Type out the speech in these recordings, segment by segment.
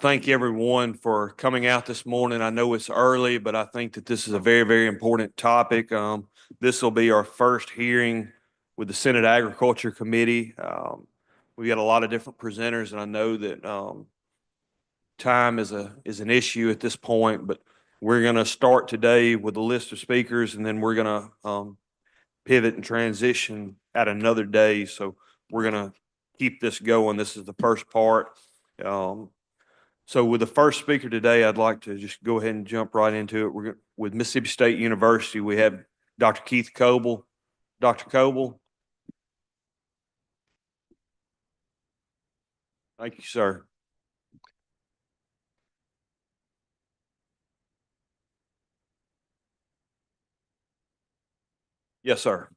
thank everyone for coming out this morning. I know it's early, but I think that this is a very, very important topic. This will be our first hearing with the Senate Agriculture Committee. We got a lot of different presenters, and I know that time is an issue at this point, but we're going to start today with a list of speakers, and then we're going to pivot and transition at another day. So we're going to keep this going. This is the first part. So with the first speaker today, I'd like to just go ahead and jump right into it. With Mississippi State University, we have Dr. Keith Coble. Dr. Coble. Thank you, sir. Yes, sir.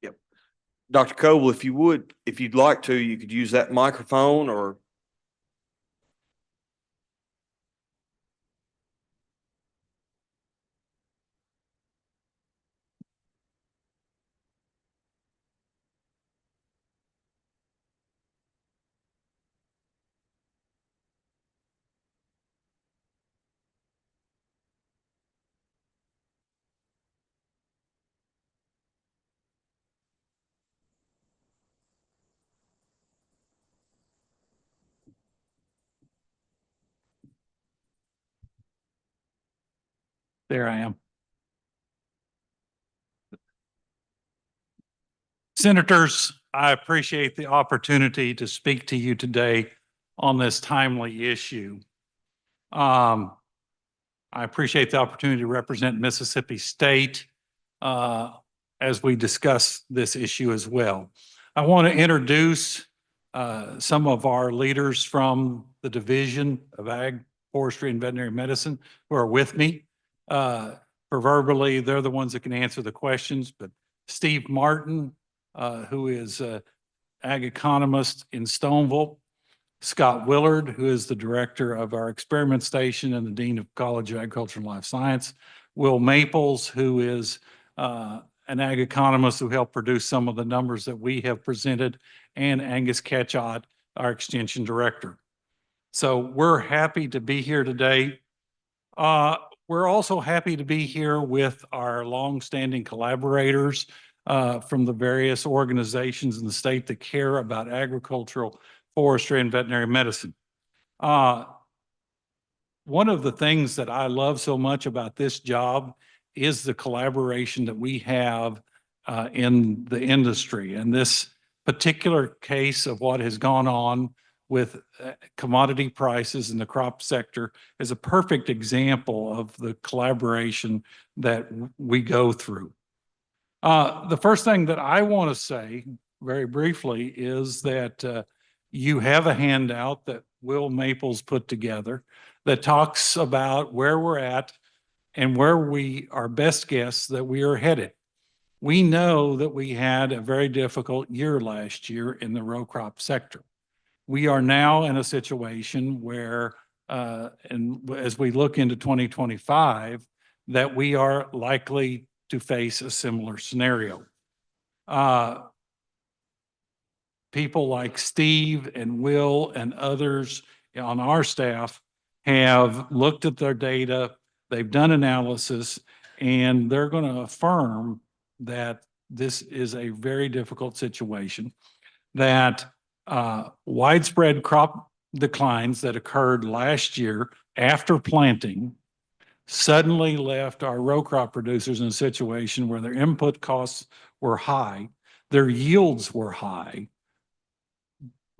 Yep. Dr. Coble, if you'd like to, you could use that microphone or. There I am. Senators, I appreciate the opportunity to speak to you today on this timely issue. I appreciate the opportunity to represent Mississippi State as we discuss this issue as well. I want to introduce some of our leaders from the Division of Ag, Forestry, and Veterinary Medicine who are with me. Proverbially, they're the ones that can answer the questions, but Steve Martin, who is an ag economist in Stoneville, Scott Willard, who is the director of our experiment station and the dean of College of Agriculture and Life Science, Will Maples, who is an ag economist who helped produce some of the numbers that we have presented, and Angus Ketchot, our extension director. So we're happy to be here today. We're also happy to be here with our longstanding collaborators from the various organizations in the state that care about agricultural, forestry, and veterinary medicine. One of the things that I love so much about this job is the collaboration that we have in the industry. And this particular case of what has gone on with commodity prices in the crop sector is a perfect example of the collaboration that we go through. The first thing that I want to say very briefly is that you have a handout that Will Maples put together that talks about where we're at and where we are best guess that we are headed. We know that we had a very difficult year last year in the row crop sector. We are now in a situation where, and as we look into 2025, that we are likely to face a similar scenario. People like Steve and Will and others on our staff have looked at their data, they've done analysis, and they're going to affirm that this is a very difficult situation, that widespread crop declines that occurred last year after planting suddenly left our row crop producers in a situation where their input costs were high, their yields were high,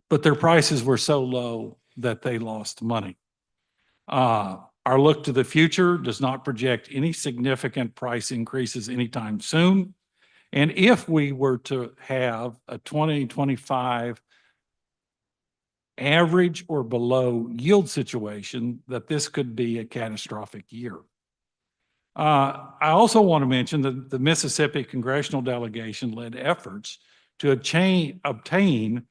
but their prices were so low that they lost money. Our look to the future does not project any significant price increases anytime soon. And if we were to have a 2025 average or below yield situation, that this could be a catastrophic year. I also want to mention that the Mississippi congressional delegation led efforts to obtain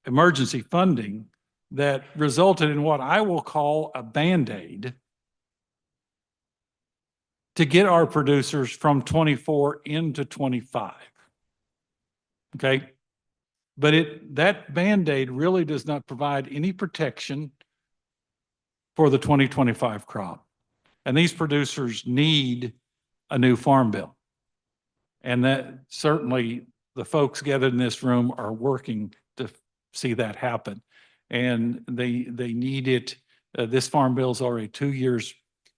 emergency funding that resulted in what I will call a Band-Aid to get our producers from 24 into 25. Okay. But that Band-Aid really does not provide any protection for the 2025 crop. And these producers need a new farm bill. And that certainly the folks gathered in this room are working to see that happen. And they need it. This farm bill is already 2 years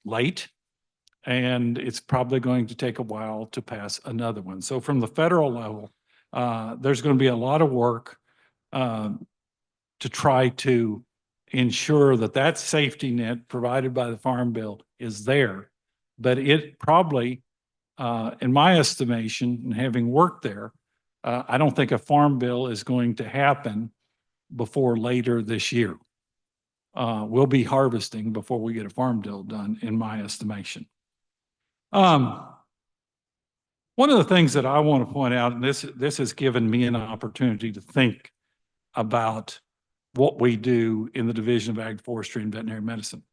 late, and it's probably going to take a while to pass another one. So from the federal level, there's going to be a lot of work to try to ensure that that safety net provided by the Farm Bill is there. But it probably, in my estimation, and having worked there, I don't think a Farm Bill is going to happen before later this year. We'll be harvesting before we get a Farm Bill done, in my estimation. One of the things that I want to point out, and this has given me an opportunity to think about what we do in the Division of Ag, Forestry, and Veterinary Medicine.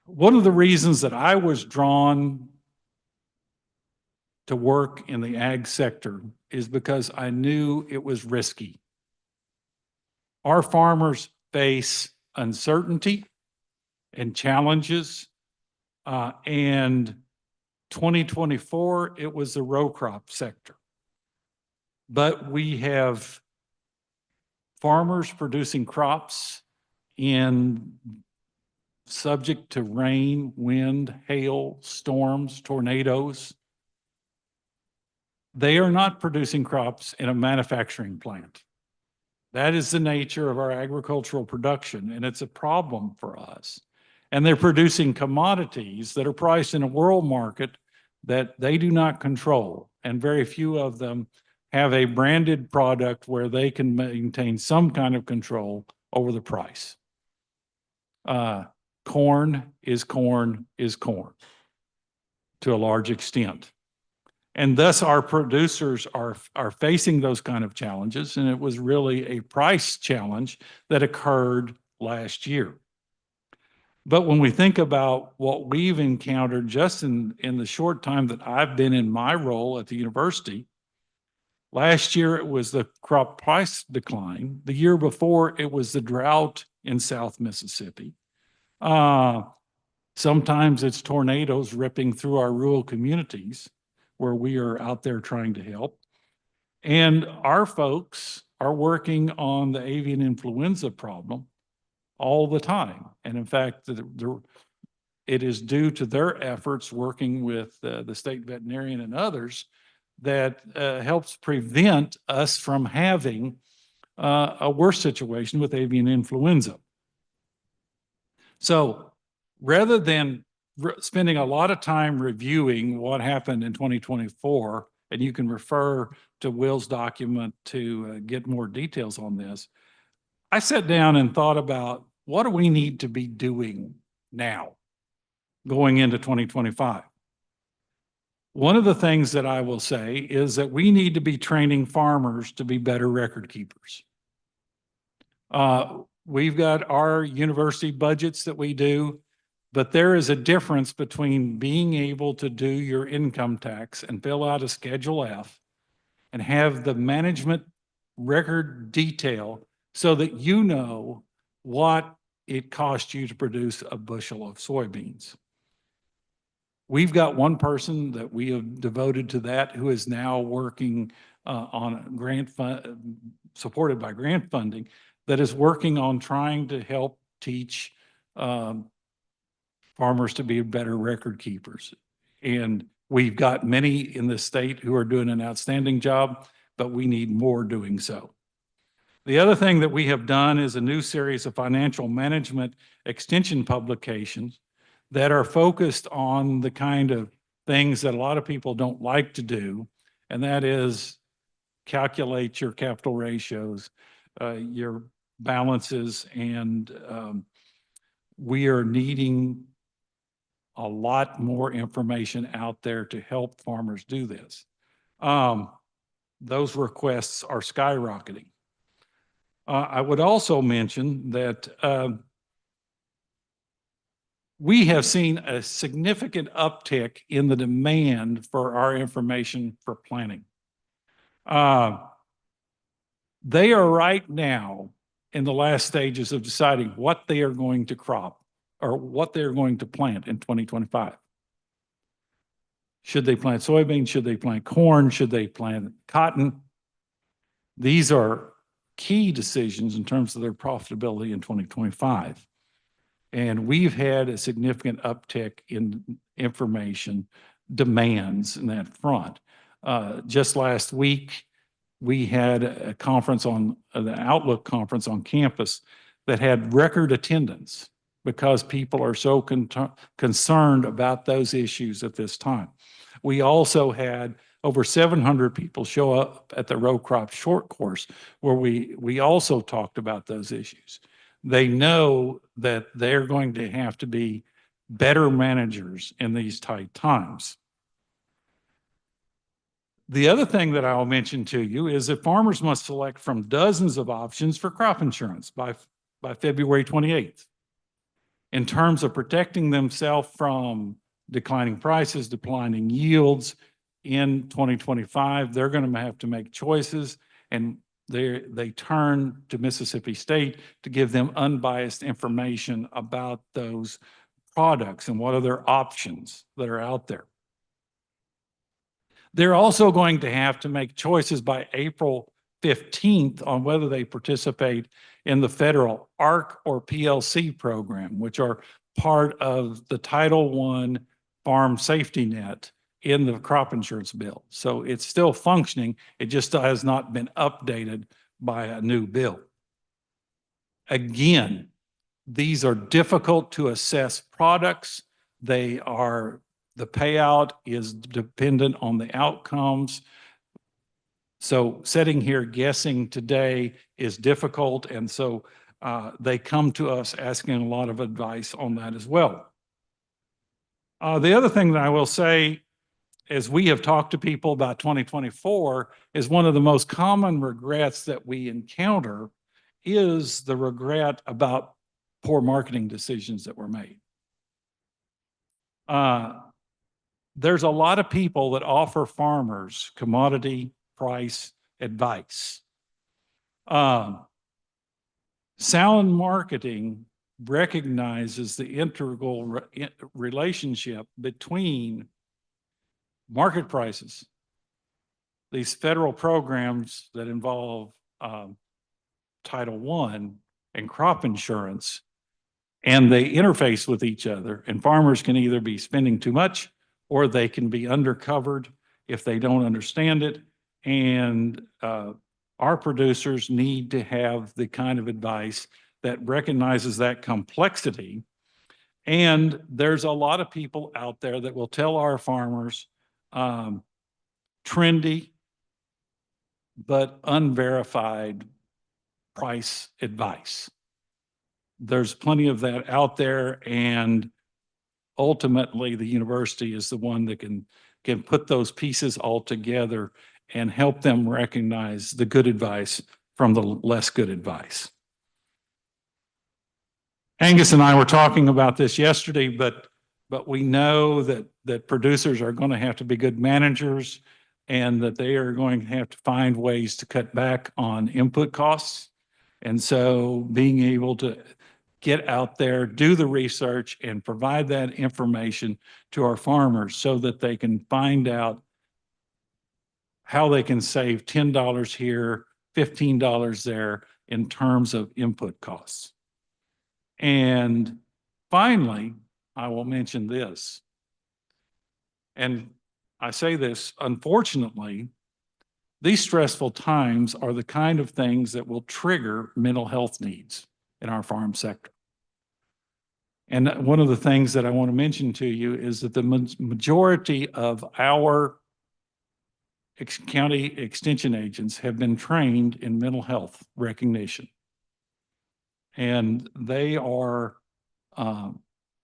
One of the reasons that I was drawn to work in the ag sector is because I knew it was risky. Our farmers face uncertainty and challenges, and 2024, it was the row crop sector. But we have farmers producing crops subject to rain, wind, hail, storms, tornadoes. They are not producing crops in a manufacturing plant. That is the nature of our agricultural production, and it's a problem for us. And they're producing commodities that are priced in a world market that they do not control, and very few of them have a branded product where they can maintain some kind of control over the price. Corn is corn is corn to a large extent. And thus our producers are facing those kind of challenges, and it was really a price challenge that occurred last year. But when we think about what we've encountered just in the short time that I've been in my role at the university, last year it was the crop price decline. The year before it was the drought in South Mississippi. Sometimes it's tornadoes ripping through our rural communities where we are out there trying to help. And our folks are working on the avian influenza problem all the time. And in fact, it is due to their efforts working with the state veterinarian and others that helps prevent us from having a worse situation with avian influenza. So rather than spending a lot of time reviewing what happened in 2024, and you can refer to Will's document to get more details on this, I sat down and thought about what do we need to be doing now going into 2025. One of the things that I will say is that we need to be training farmers to be better record keepers. We've got our university budgets that we do, but there is a difference between being able to do your income tax and fill out a Schedule F and have the management record detail so that you know what it costs you to produce a bushel of soybeans. We've got one person that we have devoted to that who is now working on a grant fund, supported by grant funding, that is working on trying to help teach farmers to be better record keepers. And we've got many in the state who are doing an outstanding job, but we need more doing so. The other thing that we have done is a new series of financial management extension publications that are focused on the kind of things that a lot of people don't like to do, and that is calculate your capital ratios, your balances, and we are needing a lot more information out there to help farmers do this. Those requests are skyrocketing. I would also mention that we have seen a significant uptick in the demand for our information for planning. They are right now in the last stages of deciding what they are going to crop or what they're going to plant in 2025. Should they plant soybeans? Should they plant corn? Should they plant cotton? These are key decisions in terms of their profitability in 2025. And we've had a significant uptick in information demands in that front. Just last week, we had a conference on the Outlook conference on campus that had record attendance because people are so concerned about those issues at this time. We also had over 700 people show up at the row crop short course where we also talked about those issues. They know that they're going to have to be better managers in these tight times. The other thing that I'll mention to you is that farmers must select from dozens of options for crop insurance by February 28th. In terms of protecting themselves from declining prices, declining yields in 2025, they're going to have to make choices, and they turn to Mississippi State to give them unbiased information about those products and what other options that are out there. They're also going to have to make choices by April 15th on whether they participate in the federal ARC or PLC program, which are part of the Title I farm safety net in the crop insurance bill. So it's still functioning. It just has not been updated by a new bill. Again, these are difficult to assess products. The payout is dependent on the outcomes. So sitting here guessing today is difficult. And so they come to us asking a lot of advice on that as well. The other thing that I will say, as we have talked to people about 2024, is one of the most common regrets that we encounter is the regret about poor marketing decisions that were made. There's a lot of people that offer farmers commodity price advice. Sound marketing recognizes the integral relationship between market prices, these federal programs that involve Title I and crop insurance, and they interface with each other, and farmers can either be spending too much or they can be undercovered if they don't understand it. And our producers need to have the kind of advice that recognizes that complexity. And there's a lot of people out there that will tell our farmers trendy but unverified price advice. There's plenty of that out there, and ultimately the university is the one that can put those pieces all together and help them recognize the good advice from the less good advice. Angus and I were talking about this yesterday, but we know that producers are going to have to be good managers, and that they are going to have to find ways to cut back on input costs. And so being able to get out there, do the research, and provide that information to our farmers so that they can find out how they can save $10 here, $15 there in terms of input costs. And finally, I will mention this. And I say this, unfortunately, these stressful times are the kind of things that will trigger mental health needs in our farm sector. And one of the things that I want to mention to you is that the majority of our county extension agents have been trained in mental health recognition. And they are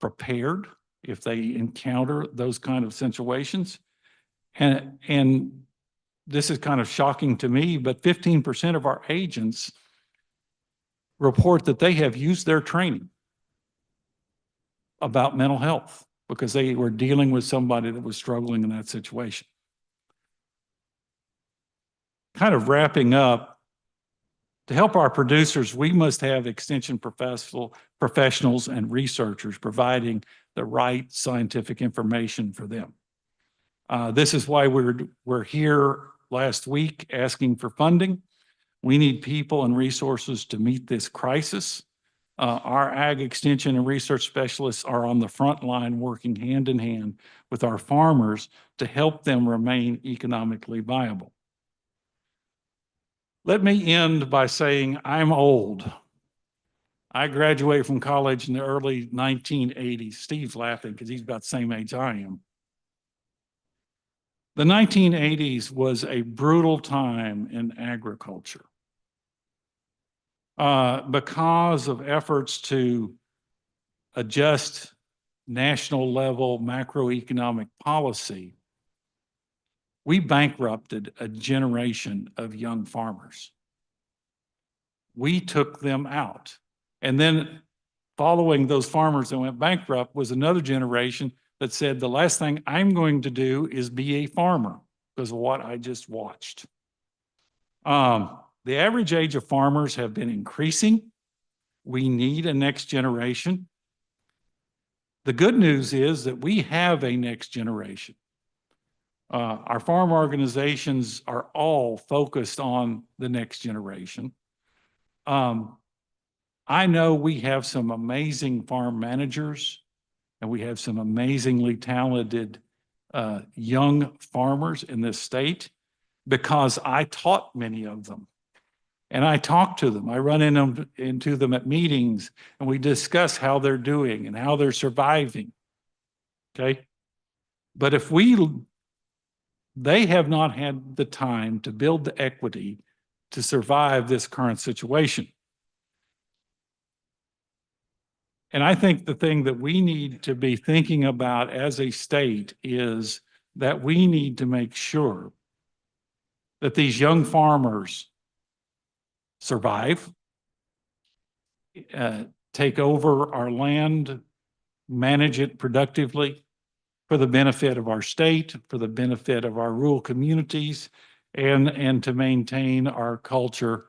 prepared if they encounter those kind of situations. And this is kind of shocking to me, but 15% of our agents report that they have used their training about mental health because they were dealing with somebody that was struggling in that situation. kind of wrapping up, to help our producers, we must have extension professionals and researchers providing the right scientific information for them. This is why we're here last week asking for funding. We need people and resources to meet this crisis. Our ag extension and research specialists are on the front line working hand in hand with our farmers to help them remain economically viable. Let me end by saying I'm old. I graduated from college in the early 1980s. Steve's laughing because he's about the same age I am. The 1980s was a brutal time in agriculture. Because of efforts to adjust national level macroeconomic policy, we bankrupted a generation of young farmers. We took them out. And then following those farmers that went bankrupt was another generation that said, the last thing I'm going to do is be a farmer because of what I just watched. The average age of farmers have been increasing. We need a next generation. The good news is that we have a next generation. Our farm organizations are all focused on the next generation. I know we have some amazing farm managers and we have some amazingly talented young farmers in this state because I taught many of them. And I talk to them. I run into them at meetings and we discuss how they're doing and how they're surviving. Okay. But if they have not had the time to build the equity to survive this current situation. And I think the thing that we need to be thinking about as a state is that we need to make sure that these young farmers survive, take over our land, manage it productively for the benefit of our state, for the benefit of our rural communities, and to maintain our culture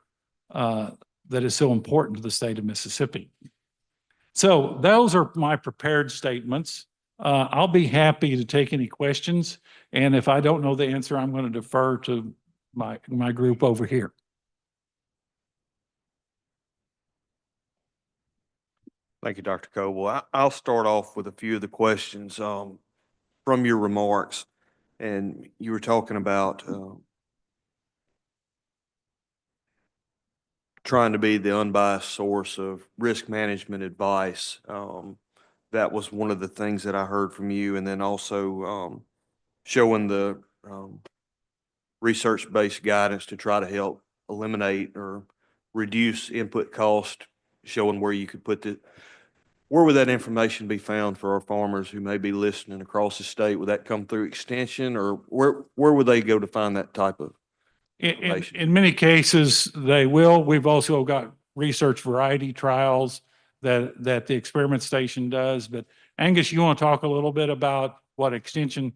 that is so important to the state of Mississippi. So those are my prepared statements. I'll be happy to take any questions. And if I don't know the answer, I'm going to defer to my group over here. Thank you, Dr. Coble. I'll start off with a few of the questions from your remarks. And you were talking about trying to be the unbiased source of risk management advice. That was one of the things that I heard from you. And then also showing the research-based guidance to try to help eliminate or reduce input cost, showing where you could put where would that information be found for our farmers who may be listening across the state? Would that come through extension, or where would they go to find that type of information? In many cases, they will. We've also got research variety trials that the experiment station does. But Angus, you want to talk a little bit about what extension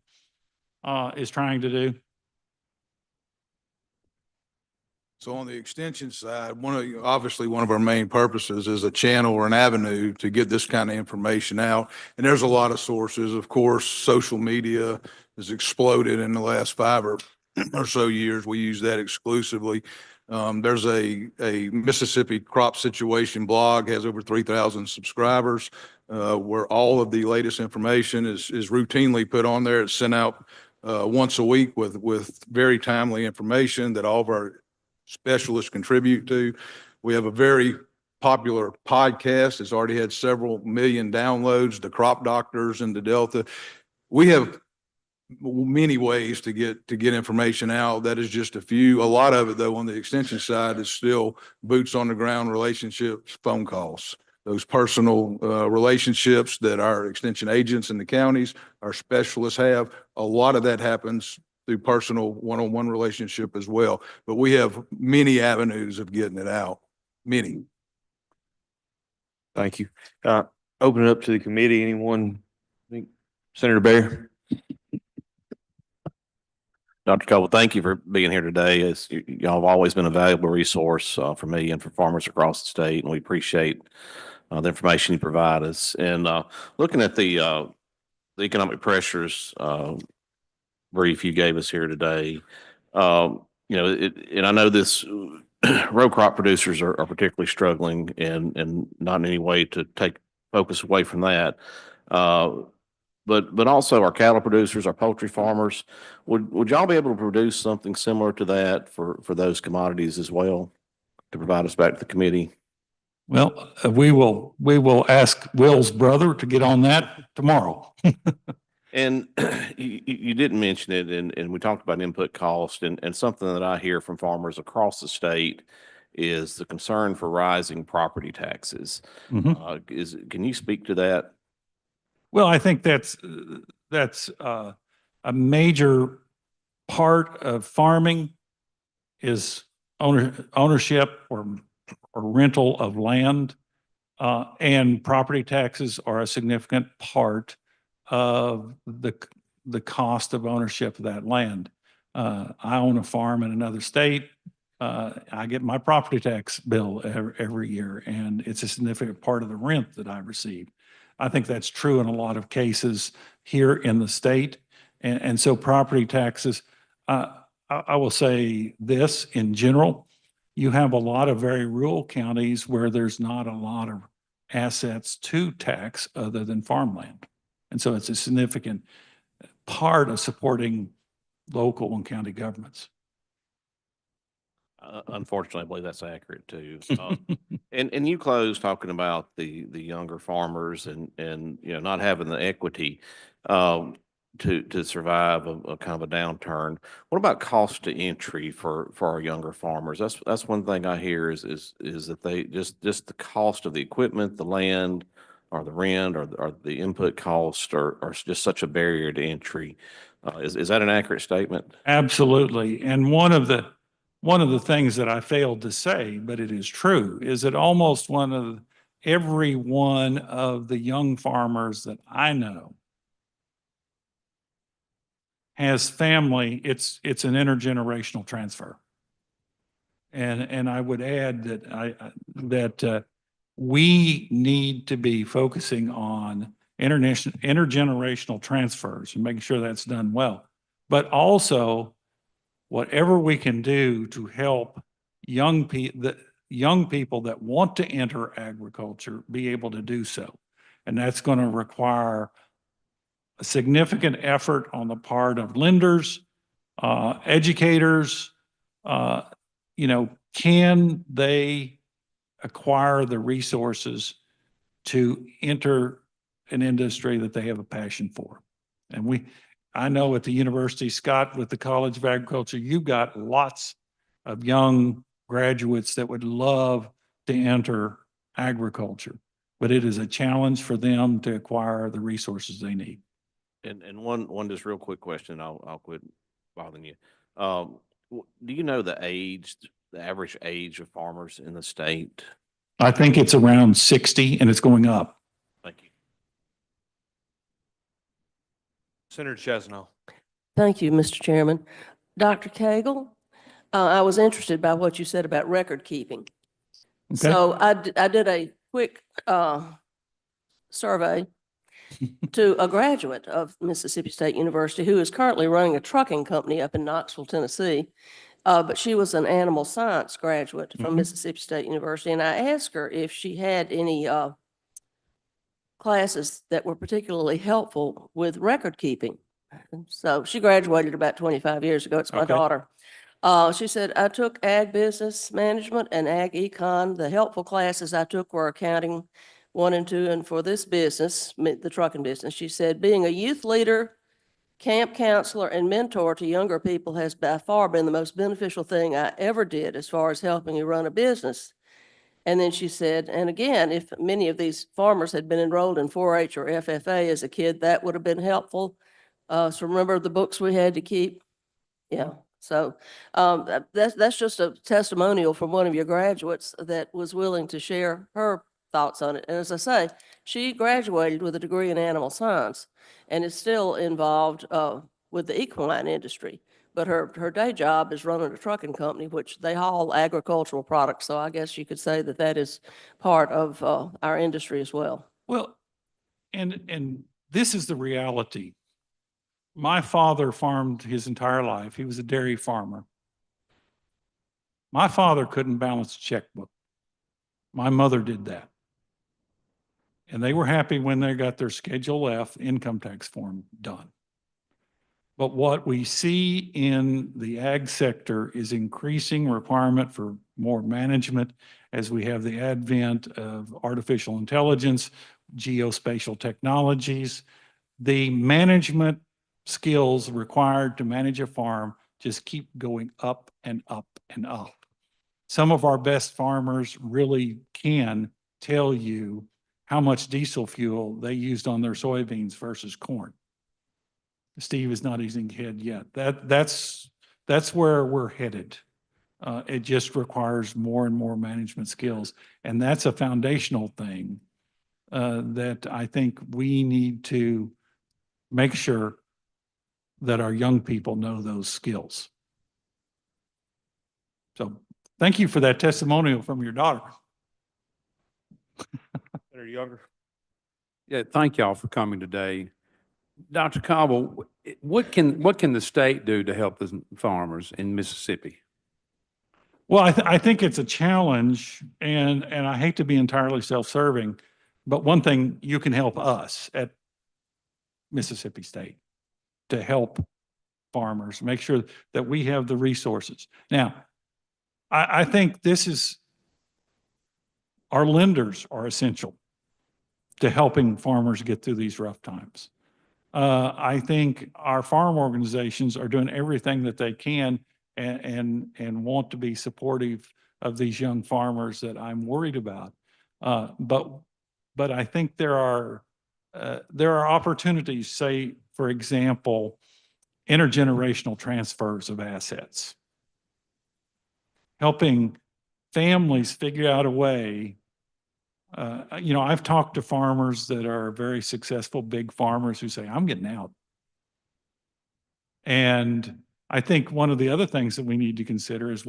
is trying to do? So on the extension side, obviously one of our main purposes is a channel or an avenue to get this kind of information out. And there's a lot of sources. Of course, social media has exploded in the last 5 or so years. We use that exclusively. There's a Mississippi crop situation blog, has over 3,000 subscribers, where all of the latest information is routinely put on there. It's sent out once a week with very timely information that all of our specialists contribute to. We have a very popular podcast. It's already had several million downloads, the Crop Doctors in the Delta. We have many ways to get information out. That is just a few. A lot of it, though, on the extension side is still boots on the ground relationships, phone calls, those personal relationships that our extension agents in the counties, our specialists have. A lot of that happens through personal one-on-one relationship as well. But we have many avenues of getting it out, many. Thank you. Open it up to the committee. Anyone? Senator Baer. Dr. Cole, thank you for being here today. Y'all have always been a valuable resource for me and for farmers across the state, and we appreciate the information you provide us. And looking at the economic pressures brief you gave us here today, and I know this row crop producers are particularly struggling, and not in any way to take focus away from that. But also our cattle producers, our poultry farmers, would y'all be able to produce something similar to that for those commodities as well to provide us back to the committee? Well, we will ask Will's brother to get on that tomorrow. And you didn't mention it, and we talked about input cost, and something that I hear from farmers across the state is the concern for rising property taxes. Mhm. Can you speak to that? Well, I think that's a major part of farming is ownership or rental of land. And property taxes are a significant part of the cost of ownership of that land. I own a farm in another state. I get my property tax bill every year, and it's a significant part of the rent that I receive. I think that's true in a lot of cases here in the state. And so property taxes, I will say this in general, you have a lot of very rural counties where there's not a lot of assets to tax other than farmland. And so it's a significant part of supporting local and county governments. Unfortunately, I believe that's accurate too. And you closed talking about the younger farmers and not having the equity to survive a kind of a downturn. What about cost to entry for our younger farmers? That's one thing I hear is that they just the cost of the equipment, the land, or the rent, or the input cost are just such a barrier to entry. Is that an accurate statement? Absolutely. And one of the things that I failed to say, but it is true, is that almost every one of the young farmers that I know has family. It's an intergenerational transfer. And I would add that we need to be focusing on intergenerational transfers and making sure that's done well. But also, whatever we can do to help young people that want to enter agriculture be able to do so. And that's going to require a significant effort on the part of lenders, educators. Can they acquire the resources to enter an industry that they have a passion for? And I know at the University, Scott, with the College of Agriculture, you've got lots of young graduates that would love to enter agriculture, but it is a challenge for them to acquire the resources they need. And one just real quick question, I'll quit bothering you. Do you know the average age of farmers in the state? I think it's around 60 and it's going up. Thank you. Senator Chesno. Thank you, Mr. Chairman. Dr. Cagle, I was interested by what you said about record keeping. Okay. So I did a quick survey to a graduate of Mississippi State University who is currently running a trucking company up in Knoxville, Tennessee. But she was an animal science graduate from Mississippi State University. And I asked her if she had any classes that were particularly helpful with record keeping. So she graduated about 25 years ago. It's my Okay. daughter. She said, I took ag business management and ag econ. The helpful classes I took were accounting 1 and 2. And for this business, the trucking business, she said, being a youth leader, camp counselor, and mentor to younger people has by far been the most beneficial thing I ever did as far as helping you run a business. And then she said, and again, if many of these farmers had been enrolled in 4-H or FFA as a kid, that would have been helpful. So remember the books we had to keep? Yeah. So that's just a testimonial from one of your graduates that was willing to share her thoughts on it. And as I say, she graduated with a degree in animal science and is still involved with the equine industry. but her day job is running a trucking company, which they haul agricultural products. So I guess you could say that that is part of our industry as well. Well, and this is the reality. My father farmed his entire life. He was a dairy farmer. My father couldn't balance a checkbook. My mother did that. And they were happy when they got their Schedule F income tax form done. But what we see in the ag sector is increasing requirement for more management as we have the advent of artificial intelligence, geospatial technologies. The management skills required to manage a farm just keep going up and up and up. Some of our best farmers really can tell you how much diesel fuel they used on their soybeans versus corn. Steve is not easing head yet. That's where we're headed. It just requires more and more management skills. And that's a foundational thing that I think we need to make sure that our young people know those skills. So thank you for that testimonial from your daughter. That are younger. Yeah, thank y'all for coming today. Dr. Cobble, what can the state do to help the farmers in Mississippi? Well, I think it's a challenge, and I hate to be entirely self-serving, but one thing, you can help us at Mississippi State to help farmers, make sure that we have the resources. Now, I think our lenders are essential to helping farmers get through these rough times. I think our farm organizations are doing everything that they can and want to be supportive of these young farmers that I'm worried about. But I think there are opportunities, say, for example, intergenerational transfers of assets, helping families figure out a way. I've talked to farmers that are very successful, big farmers who say, I'm getting out. And I think one of the other things that we need to consider is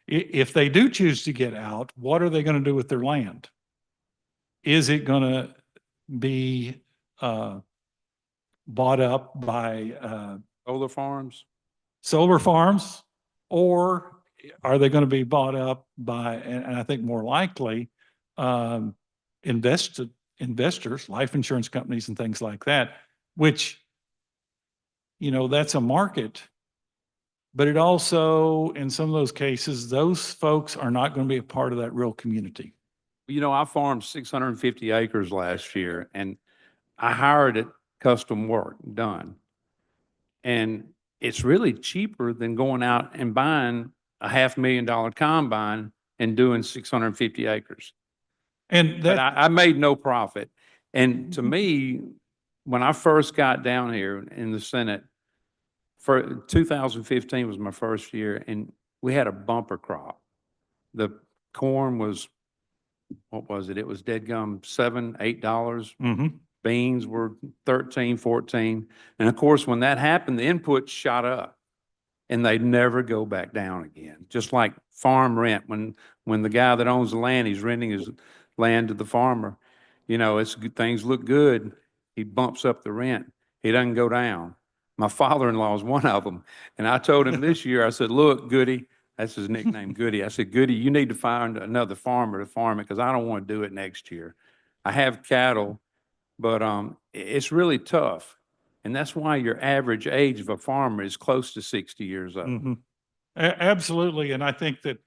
if they do choose to get out, what are they going to do with their land? Is it going to be bought up by solar farms, or are they going to be bought up by, and I think more likely, investors, life insurance companies and things like that, which, that's a market. But it also, in some of those cases, those folks are not going to be a part of that real community. I farmed 650 acres last year, and I hired it custom work done. And it's really cheaper than going out and buying a $500,000 combine and doing 650 acres. And But that, I made no profit. And to me, when I first got down here in the Senate, for 2015 was my first year, and we had a bumper crop. The corn was, what was it? It was dead gum $7, $8. mhm. Beans were 13, 14. And of course, when that happened, the inputs shot up and they never go back down again. Just like farm rent, when the guy that owns the land, he's renting his land to the farmer, things look good. He bumps up the rent. He doesn't go down. My father-in-law is one of them. And I told him this year, I said, look, Goody, that's his nickname, Goody. I said, Goody, you need to find another farmer to farm it because I don't want to do it next year. I have cattle, but it's really tough. And that's why your average age of a farmer is close to 60 years old. Mhm. Absolutely. And I think that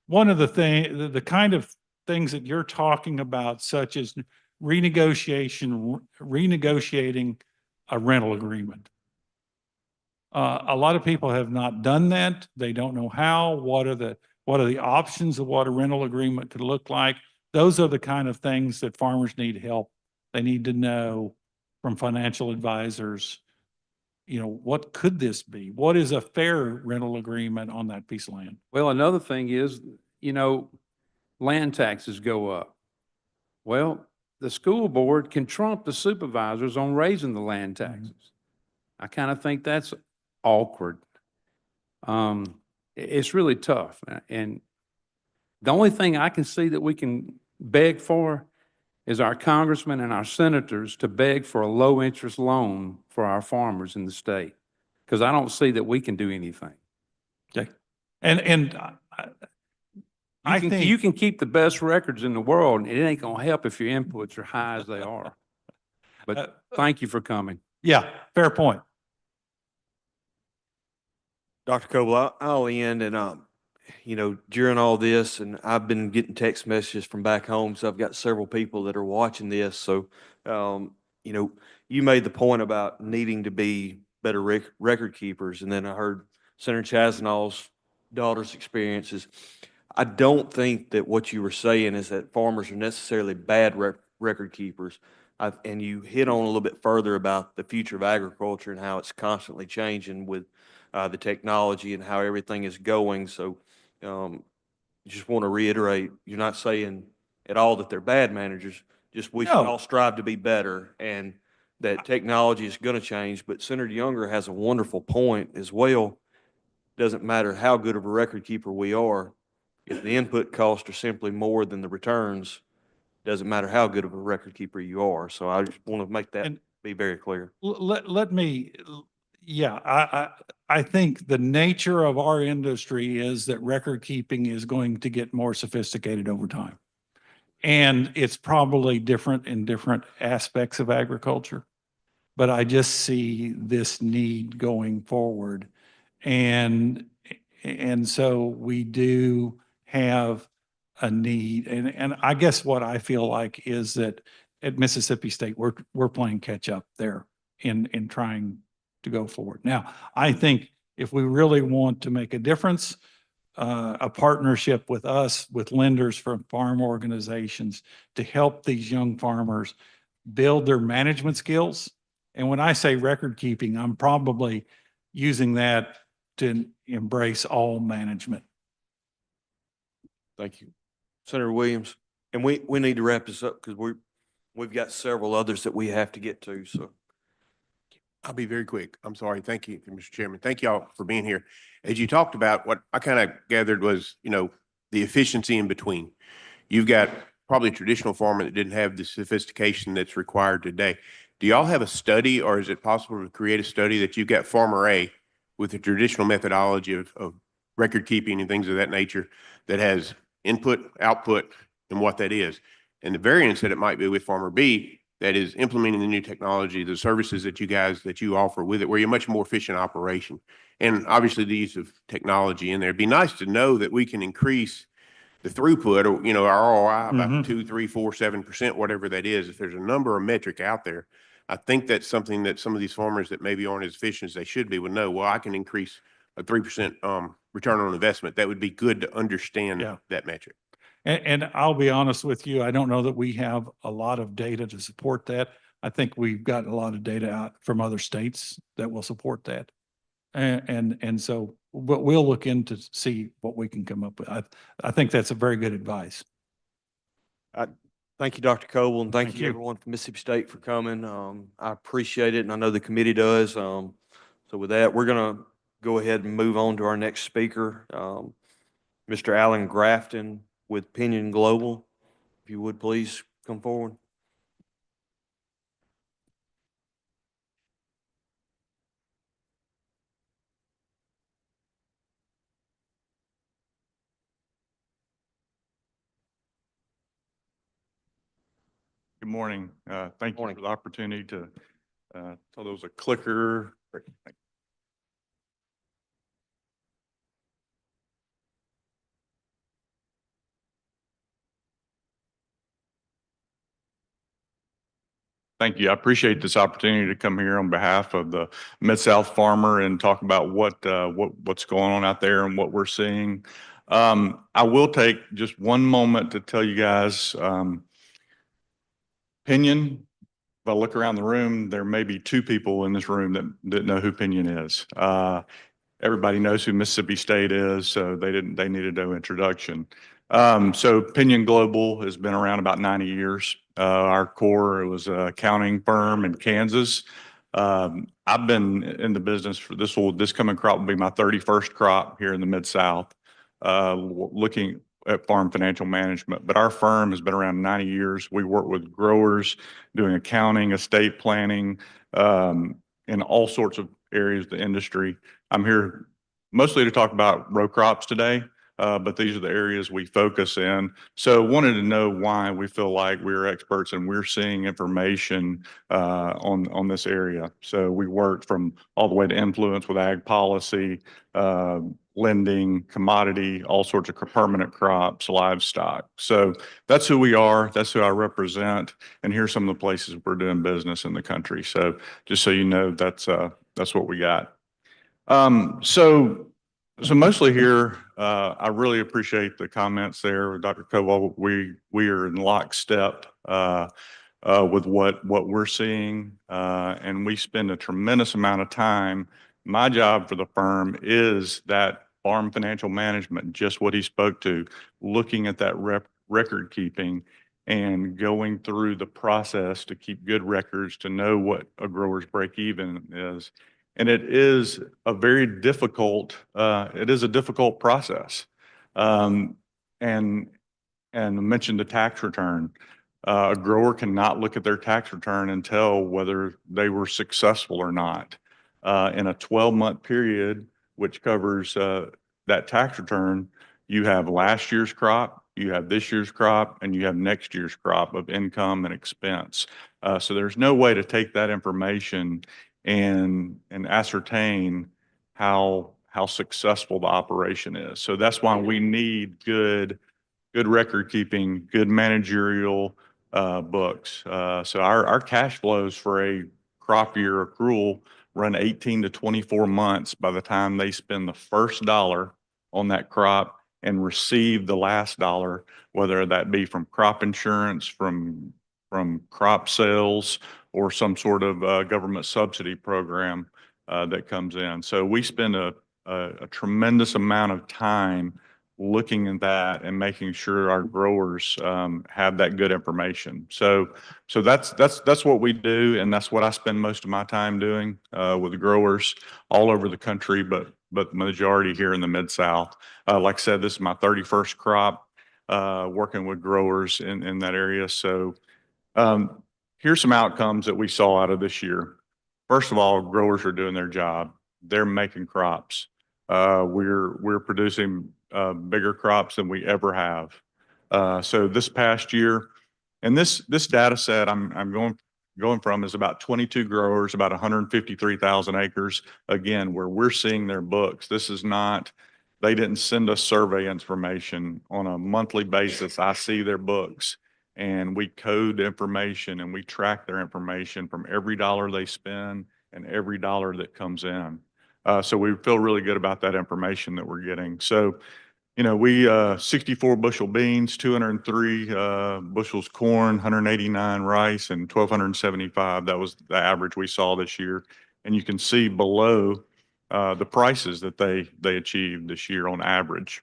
one of the kind of things that you're talking about, such as renegotiating a rental agreement. A lot of people have not done that. They don't know how. What are the options of what a rental agreement could look like? Those are the kind of things that farmers need help. They need to know from financial advisors, what could this be? What is a fair rental agreement on that piece of land? Well, another thing is, land taxes go up. Well, the school board can trump the supervisors on raising the land taxes. I kind of think that's awkward. It's really tough. And the only thing I can see that we can beg for is our congressmen and our senators to beg for a low-interest loan for our farmers in the state. Because I don't see that we can do anything. Okay. And I You think, can keep the best records in the world, and it ain't gonna help if your inputs are high as they are. But thank you for coming. yeah, fair point. Dr. Coble, I'll end and, during all this, and I've been getting text messages from back home, so I've got several people that are watching this. So, you made the point about needing to be better record keepers. And then I heard Senator Chasnall's daughter's experiences. I don't think that what you were saying is that farmers are necessarily bad record keepers. And you hit on a little bit further about the future of agriculture and how it's constantly changing with the technology and how everything is going. So just want to reiterate, you're not saying at all that they're bad managers, just we should No. all strive to be better and that technology is going to change. But Senator Younger has a wonderful point as well. Doesn't matter how good of a record keeper we are, if the input costs are simply more than the returns, doesn't matter how good of a record keeper you are. So I just want to make that And- be very clear. Let me, yeah, I think the nature of our industry is that record keeping is going to get more sophisticated over time. And it's probably different in different aspects of agriculture. But I just see this need going forward. And so we do have a need. And I guess what I feel like is that at Mississippi State, we're playing catch up there in trying to go forward. Now, I think if we really want to make a difference, a partnership with us, with lenders from farm organizations to help these young farmers build their management skills. And when I say record keeping, I'm probably using that to embrace all management. Thank you. Senator Williams, and we need to wrap this up because we've got several others that we have to get to, so. I'll be very quick. I'm sorry. Thank you, Mr. Chairman. Thank you all for being here. As you talked about, what I kind of gathered was, the efficiency in between. You've got probably a traditional farmer that didn't have the sophistication that's required today. Do y'all have a study, or is it possible to create a study that you've got farmer A with the traditional methodology of record keeping and things of that nature that has input, output, and what that is? And the variance that it might be with farmer B that is implementing the new technology, the services that you offer with it, where you're much more efficient operation. And obviously the use of technology in there. It'd be nice to know that we can increase the throughput or, our ROI by 2, 3, 4, 7%, whatever that is. If there's a number or metric out there, I think that's something that some of these farmers that maybe aren't as efficient as they should be would know, well, I can increase a 3% return on investment. That would be good to understand Yeah. that metric. And I'll be honest with you, I don't know that we have a lot of data to support that. I think we've got a lot of data out from other states that will support that. And so, but we'll look into see what we can come up with. I think that's a very good advice. Thank you, Dr. Coble, and thank Thank you you. everyone from Mississippi State for coming. I appreciate it, and I know the committee does. So with that, we're gonna go ahead and move on to our next speaker, Mr. Alan Grafton with Pinion Global. If you would please come forward. Good morning. Thank you Morning. for the opportunity to, tell there was a clicker. Great, thank you. Thank you. I appreciate this opportunity to come here on behalf of the Mid-South farmer and talk about what's going on out there and what we're seeing. I will take just one moment to tell you guys, Pinion, if I look around the room, there may be 2 people in this room that know who Pinion is. Everybody knows who Mississippi State is, so they needed no introduction. So Pinion Global has been around about 90 years. Our core was an accounting firm in Kansas. I've been in the business for this coming crop will be my 31st crop here in the Mid-South, looking at farm financial management. But our firm has been around 90 years. We work with growers, doing accounting, estate planning, in all sorts of areas of the industry. I'm here mostly to talk about row crops today, but these are the areas we focus in. So wanted to know why we feel like we're experts and we're seeing information on this area. So we worked from all the way to influence with ag policy, lending, commodity, all sorts of permanent crops, livestock. So that's who we are. That's who I represent. And here's some of the places we're doing business in the country. So just so you know, that's what we got. So mostly here, I really appreciate the comments there, Dr. Koval. We are in lockstep with what we're seeing, and we spend a tremendous amount of time. My job for the firm is that farm financial management, just what he spoke to, looking at that record keeping and going through the process to keep good records, to know what a grower's break even is. And it is a very difficult, difficult process. And I mentioned the tax return. A grower cannot look at their tax return and tell whether they were successful or not. In a 12-month period, which covers that tax return, you have last year's crop, you have this year's crop, and you have next year's crop of income and expense. So there's no way to take that information and ascertain how successful the operation is. So that's why we need good record keeping, good managerial books. So our cash flows for a crop year accrual run 18 to 24 months by the time they spend the first dollar on that crop and receive the last dollar, whether that be from crop insurance, from crop sales, or some sort of government subsidy program that comes in. So we spend a tremendous amount of time looking at that and making sure our growers have that good information. So that's what we do, and that's what I spend most of my time doing with the growers all over the country, but majority here in the Mid-South. Like I said, this is my 31st crop working with growers in that area. So here's some outcomes that we saw out of this year. First of all, growers are doing their job. They're making crops. We're producing bigger crops than we ever have. So this past year, and this data set I'm going from is about 22 growers, about 153,000 acres. Again, where we're seeing their books. This is not, they didn't send us survey information on a monthly basis. I see their books, and we code information and we track their information from every dollar they spend and every dollar that comes in. So we feel really good about that information that we're getting. So, you know, we 64 bushel beans, 203 bushels corn, 189 rice, and 1,275. That was the average we saw this year. And you can see below the prices that they achieved this year on average.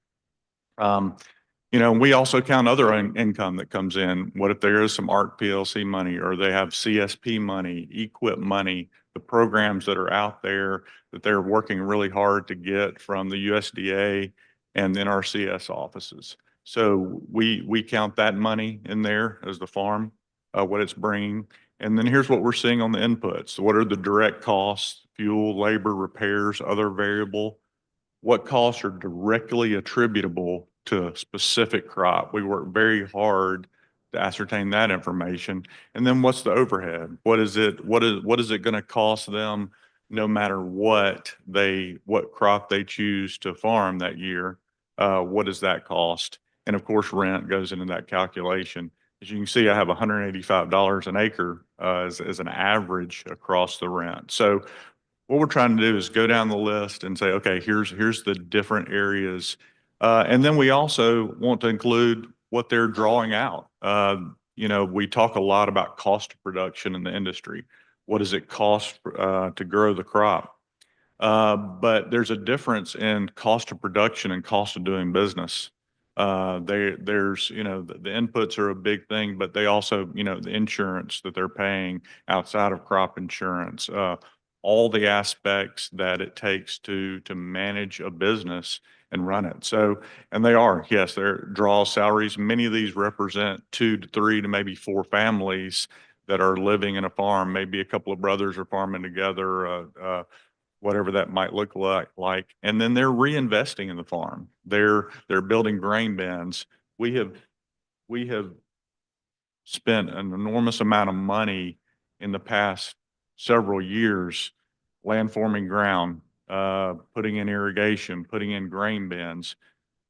You know, we also count other income that comes in. What if there is some ARC PLC money, or they have CSP money, EQIP money, the programs that are out there that they're working really hard to get from the USDA and NRCS offices. So we count that money in there as the farm, what it's bringing. And then here's what we're seeing on the inputs. What are the direct costs, fuel, labor, repairs, other variable? What costs are directly attributable to a specific crop? We work very hard to ascertain that information. And then what's the overhead? What is it going to cost them no matter what crop they choose to farm that year? What does that cost? And of course, rent goes into that calculation. As you can see, I have $185 an acre as an average across the rent. So what we're trying to do is go down the list and say, okay, here's the different areas. And then we also want to include what they're drawing out. You know, we talk a lot about cost of production in the industry. What does it cost to grow the crop? But there's a difference in cost of production and cost of doing business. There's, you know, the inputs are a big thing, but they also, you know, the insurance that they're paying outside of crop insurance, all the aspects that it takes to manage a business and run it. So, and they are, yes, they're draw salaries. Many of these represent 2 to 3 to maybe 4 families that are living in a farm. Maybe a couple of brothers are farming together, whatever that might look like. And then they're reinvesting in the farm. They're building grain bins. We have spent an enormous amount of money in the past several years landforming ground, putting in irrigation, putting in grain bins.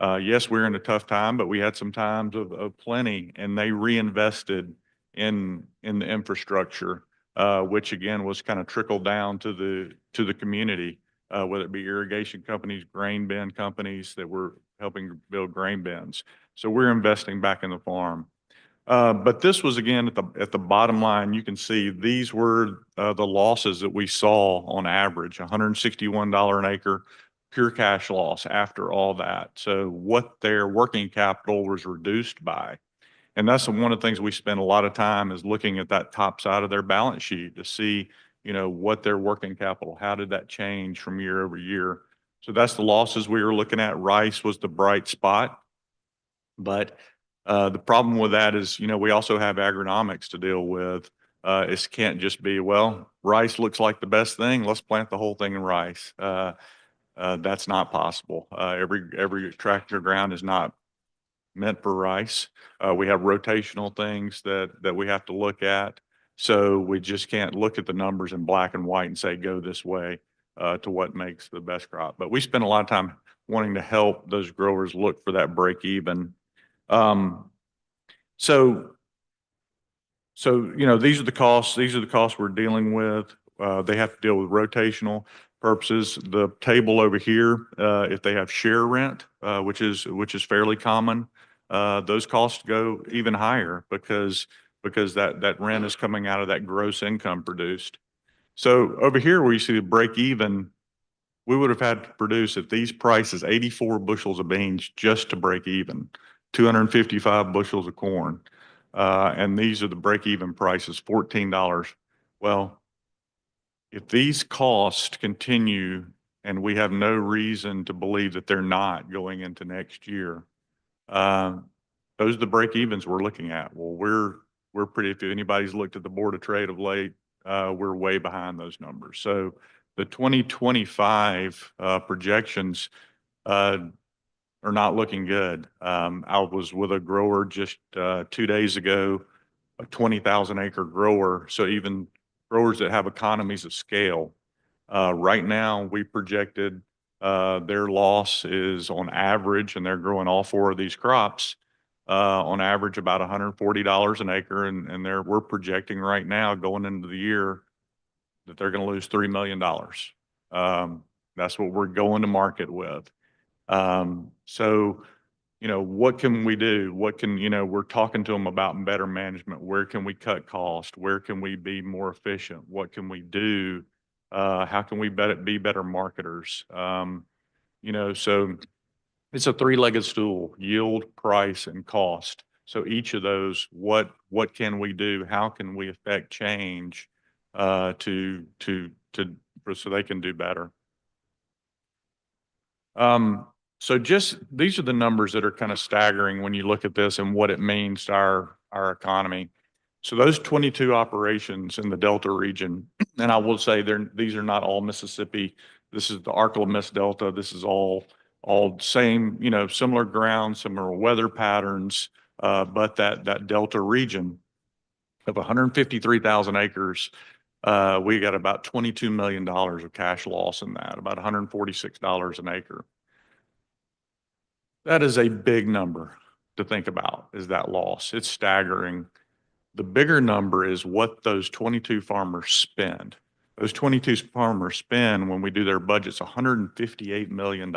Yes, we're in a tough time, but we had some times of plenty, and they reinvested in the infrastructure, which again was kind of trickled down to the community, whether it be irrigation companies, grain bin companies that were helping build grain bins. So we're investing back in the farm. But this was again at the bottom line. You can see these were the losses that we saw on average: $161 an acre, pure cash loss after all that. So what their working capital was reduced by, and that's one of the things we spend a lot of time is looking at that top side of their balance sheet to see, you know, what their working capital, how did that change from year over year. So that's the losses we were looking at. Rice was the bright spot, but the problem with that is, you know, we also have agronomics to deal with. It can't just be, well, rice looks like the best thing, let's plant the whole thing in rice. That's not possible. Every tractor ground is not meant for rice. We have rotational things that we have to look at. So we just can't look at the numbers in black and white and say, go this way, to what makes the best crop. But we spend a lot of time wanting to help those growers look for that break even. So, you know, these are the costs we're dealing with. They have to deal with rotational purposes. The table over here, if they have share rent, which is fairly common, those costs go even higher because that rent is coming out of that gross income produced. So over here where you see the break even, we would have had to produce at these prices 84 bushels of beans just to break even, 255 bushels of corn. And these are the break-even prices, $14. Well, if these costs continue and we have no reason to believe that they're not going into next year, those are the break-evens we're looking at. Well, we're pretty, if anybody's looked at the Board of Trade of late, we're way behind those numbers. So the 2025 projections are not looking good. I was with a grower just 2 days ago, a 20,000 acre grower. So even growers that have economies of scale, right now we projected their loss is on average, and they're growing all 4 of these crops, on average about $140 an acre. And we're projecting right now going into the year that they're going to lose $3 million. That's what we're going to market with. So, you know, what can we do? You know, we're talking to them about better management. Where can we cut costs? Where can we be more efficient? What can we do? How can we be better marketers? You know, so it's a 3-legged stool: yield, price, and cost. So each of those, what can we do? How can we affect change, so they can do better? So just, these are the numbers that are kind of staggering when you look at this and what it means to our economy. So those 22 operations in the Delta region, and I will say these are not all Mississippi. This is the Arkansas Delta. This is all same, you know, similar ground, similar weather patterns, but that Delta region of 153,000 acres, we got about $22 million of cash loss in that, about $146 an acre. That is a big number to think about, is that loss. It's staggering. The bigger number is what those 22 farmers spend. Those 22 farmers spend, when we do their budgets, $158 million.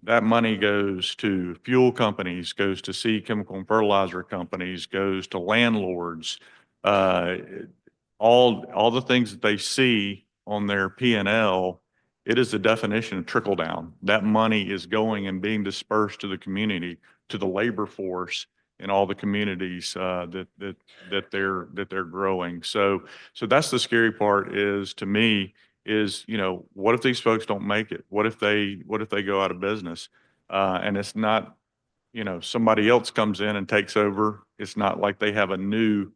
That money goes to fuel companies, goes to seed, chemical, and fertilizer companies, goes to landlords, all the things that they see on their P&L, it is the definition of trickle down. That money is going and being dispersed to the community, to the labor force in all the communities that they're growing. So that's the scary part is, to me, is, what if these folks don't make it? What if they go out of business? And it's not, somebody else comes in and takes over. It's not like they have a new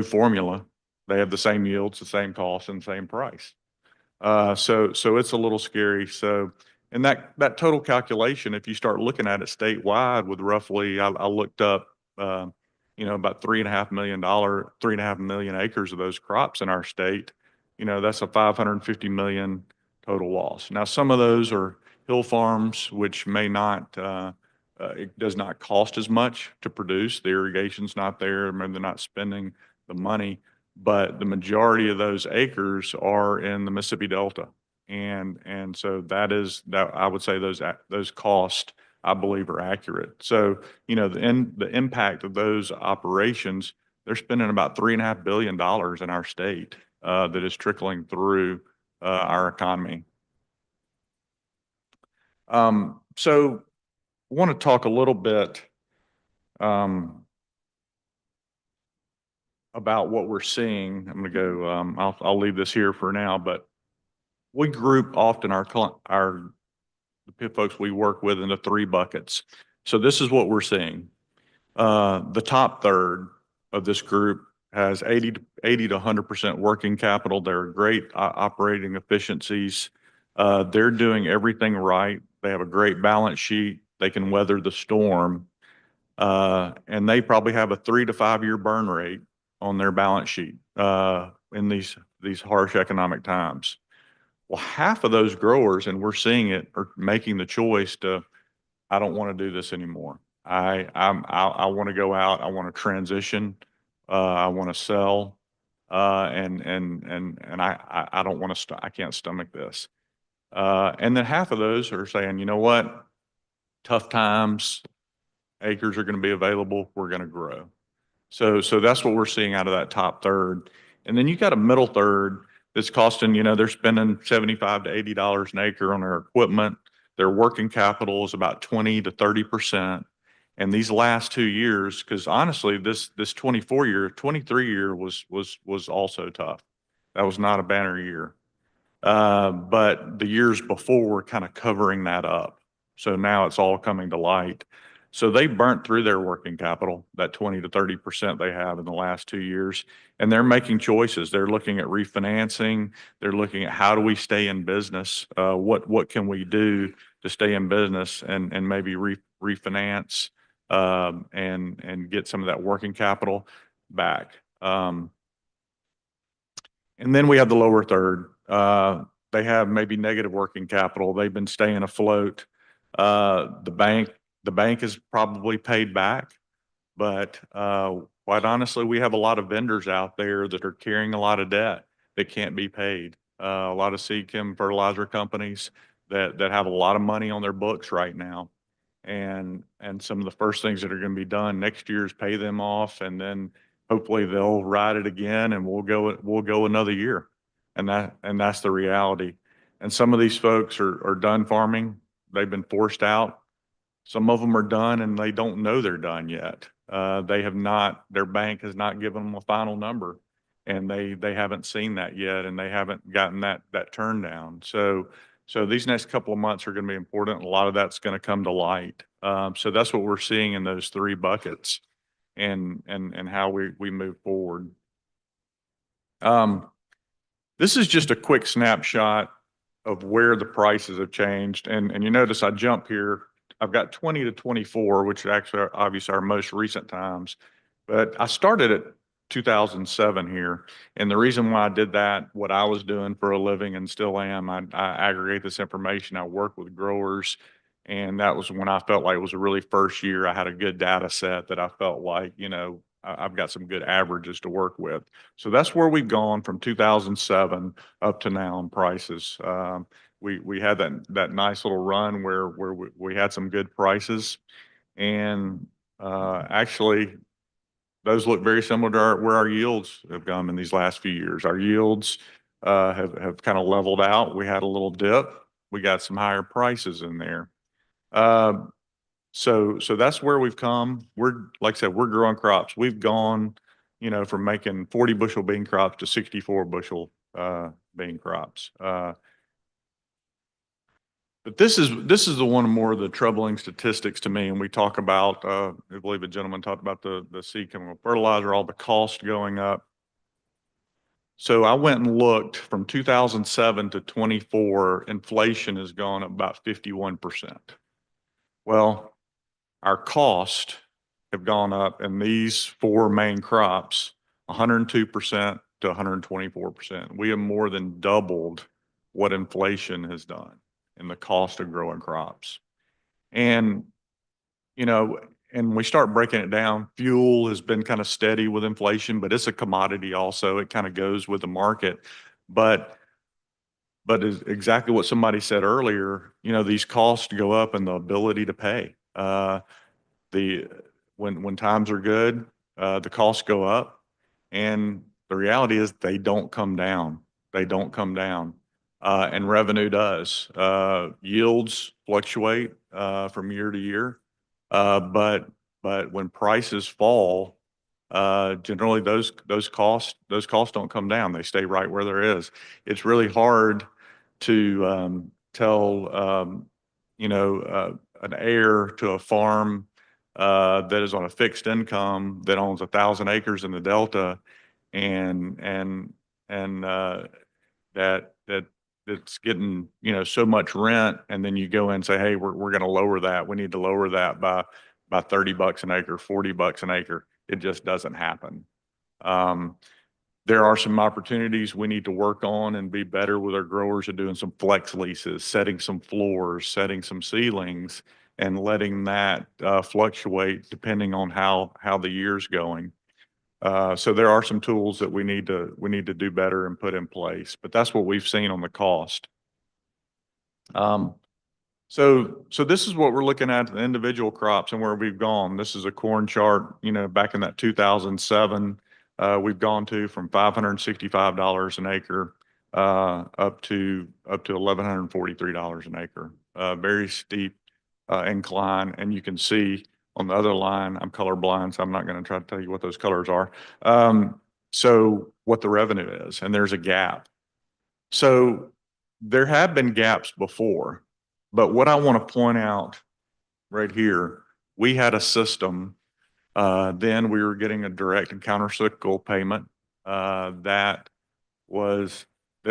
formula. They have the same yields, the same cost, and the same price. So it's a little scary. So, and that total calculation, if you start looking at it statewide with roughly, I looked up, about $3.5 million acres of those crops in our state, that's a 550 million total loss. Now, some of those are hill farms, which may not, it does not cost as much to produce. The irrigation's not there. Maybe they're not spending the money, but the majority of those acres are in the Mississippi Delta. And so that I would say those costs, I believe, are accurate. So, the impact of those operations, they're spending about $3.5 billion in our state, that is trickling through, our economy. So I want to talk a little bit, about what we're seeing. I'm going to go, I'll leave this here for now, but we group often the folks we work with into 3 buckets. So this is what we're seeing. The top third of this group has 80 to 100% working capital. They're great operating efficiencies. They're doing everything right. They have a great balance sheet. They can weather the storm. And they probably have a 3 to 5 year burn rate on their balance sheet, in these harsh economic times. Well, half of those growers, and we're seeing it, are making the choice to, I don't want to do this anymore. I want to go out. I want to transition. I want to sell. And I don't want to, I can't stomach this. And then half of those are saying, you know what? Tough times, acres are going to be available. We're going to grow. So that's what we're seeing out of that top third. And then you got a middle third that's costing, they're spending $75 to $80 an acre on their equipment. Their working capital is about 20 to 30%. And these last 2 years, because honestly, this 23 year was also tough. That was not a banner year. But the years before were kind of covering that up. So now it's all coming to light. So they burnt through their working capital, that 20 to 30% they have in the last 2 years, and they're making choices. They're looking at refinancing. They're looking at, how do we stay in business? What can we do to stay in business and maybe refinance, and get some of that working capital back. And then we have the lower third. They have maybe negative working capital. They've been staying afloat. The bank is probably paid back, but quite honestly, we have a lot of vendors out there that are carrying a lot of debt that can't be paid. A lot of seed chem fertilizer companies that have a lot of money on their books right now. And some of the first things that are going to be done next year is pay them off, and then hopefully they'll ride it again, and we'll go another year. And that's the reality. And some of these folks are done farming. They've been forced out. Some of them are done and they don't know they're done yet. Their bank has not given them a final number, and they haven't seen that yet, and they haven't gotten that turn down. So these next couple of months are going to be important. A lot of that's going to come to light. So that's what we're seeing in those 3 buckets, and how we move forward. This is just a quick snapshot of where the prices have changed. And you notice I jump here. I've got 20 to 24, which actually are obviously our most recent times. But I started at 2007 here. And the reason why I did that, what I was doing for a living and still am, I aggregate this information. I work with growers. And that was when I felt like it was a really first year. I had a good data set that I felt like, I've got some good averages to work with. So that's where we've gone from 2007 up to now in prices. We had that nice little run where we had some good prices, and actually those look very similar to where our yields have gone in these last few years. Our yields have kind of leveled out. We had a little dip. We got some higher prices in there. So that's where we've come. Like I said, we're growing crops. We've gone, from making 40 bushel bean crops to 64 bushel, bean crops. But this is the one more of the troubling statistics to me. And we talk about, I believe a gentleman talked about the seed chemical fertilizer, all the cost going up. So I went and looked from 2007 to 24, inflation has gone up about 51%. Well, our costs have gone up in these four main crops, 102% to 124%. We have more than doubled what inflation has done in the cost of growing crops. And, and we start breaking it down. Fuel has been kind of steady with inflation, but it's a commodity also. It kind of goes with the market. But is exactly what somebody said earlier, these costs go up and the ability to pay. When times are good, the costs go up, and the reality is they don't come down. They don't come down, and revenue does. Yields fluctuate from year to year, but when prices fall, generally those costs don't come down. They stay right where there is. It's really hard to tell an heir to a farm that is on a fixed income that owns 1,000 acres in the Delta, and that it's getting so much rent, and then you go in and say, hey, we're going to lower that. We need to lower that by $30 an acre, $40 an acre. It just doesn't happen. There are some opportunities we need to work on and be better with our growers at doing some flex leases, setting some floors, setting some ceilings, and letting that fluctuate depending on how the year's going. So there are some tools that we need to do better and put in place, but that's what we've seen on the cost. So this is what we're looking at, the individual crops and where we've gone. This is a corn chart, back in that 2007, we've gone from $565 an acre, up to $1,143 an acre. Very steep, incline. And you can see on the other line, I'm colorblind, so I'm not going to try to tell you what those colors are. So what the revenue is, and there's a gap. So there have been gaps before, but what I want to point out right here, we had a system, then we were getting a direct and countercyclical payment, that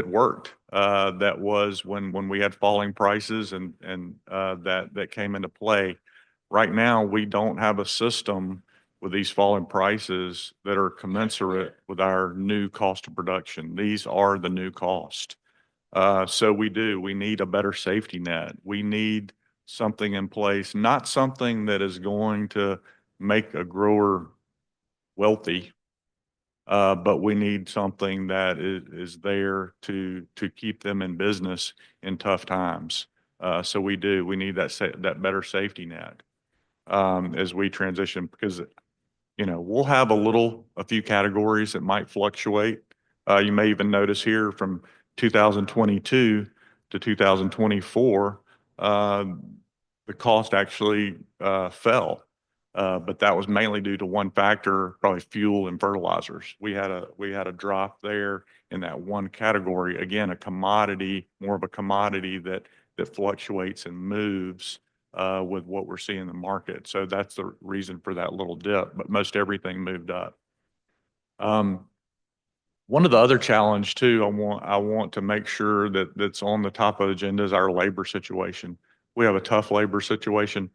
worked. That was when we had falling prices and that came into play. Right now, we don't have a system with these falling prices that are commensurate with our new cost of production. These are the new cost. So we need a better safety net. We need something in place, not something that is going to make a grower wealthy, but we need something that is there to keep them in business in tough times. So we need that better safety net as we transition, because we'll have a few categories that might fluctuate. You may even notice here from 2022 to 2024, the cost actually fell. But that was mainly due to one factor, probably fuel and fertilizers. We had a drop there in that one category. Again, more of a commodity that fluctuates and moves with what we're seeing in the market. So that's the reason for that little dip, but most everything moved up. One of the other challenge too, I want to make sure that's on the top of the agenda is our labor situation. We have a tough labor situation.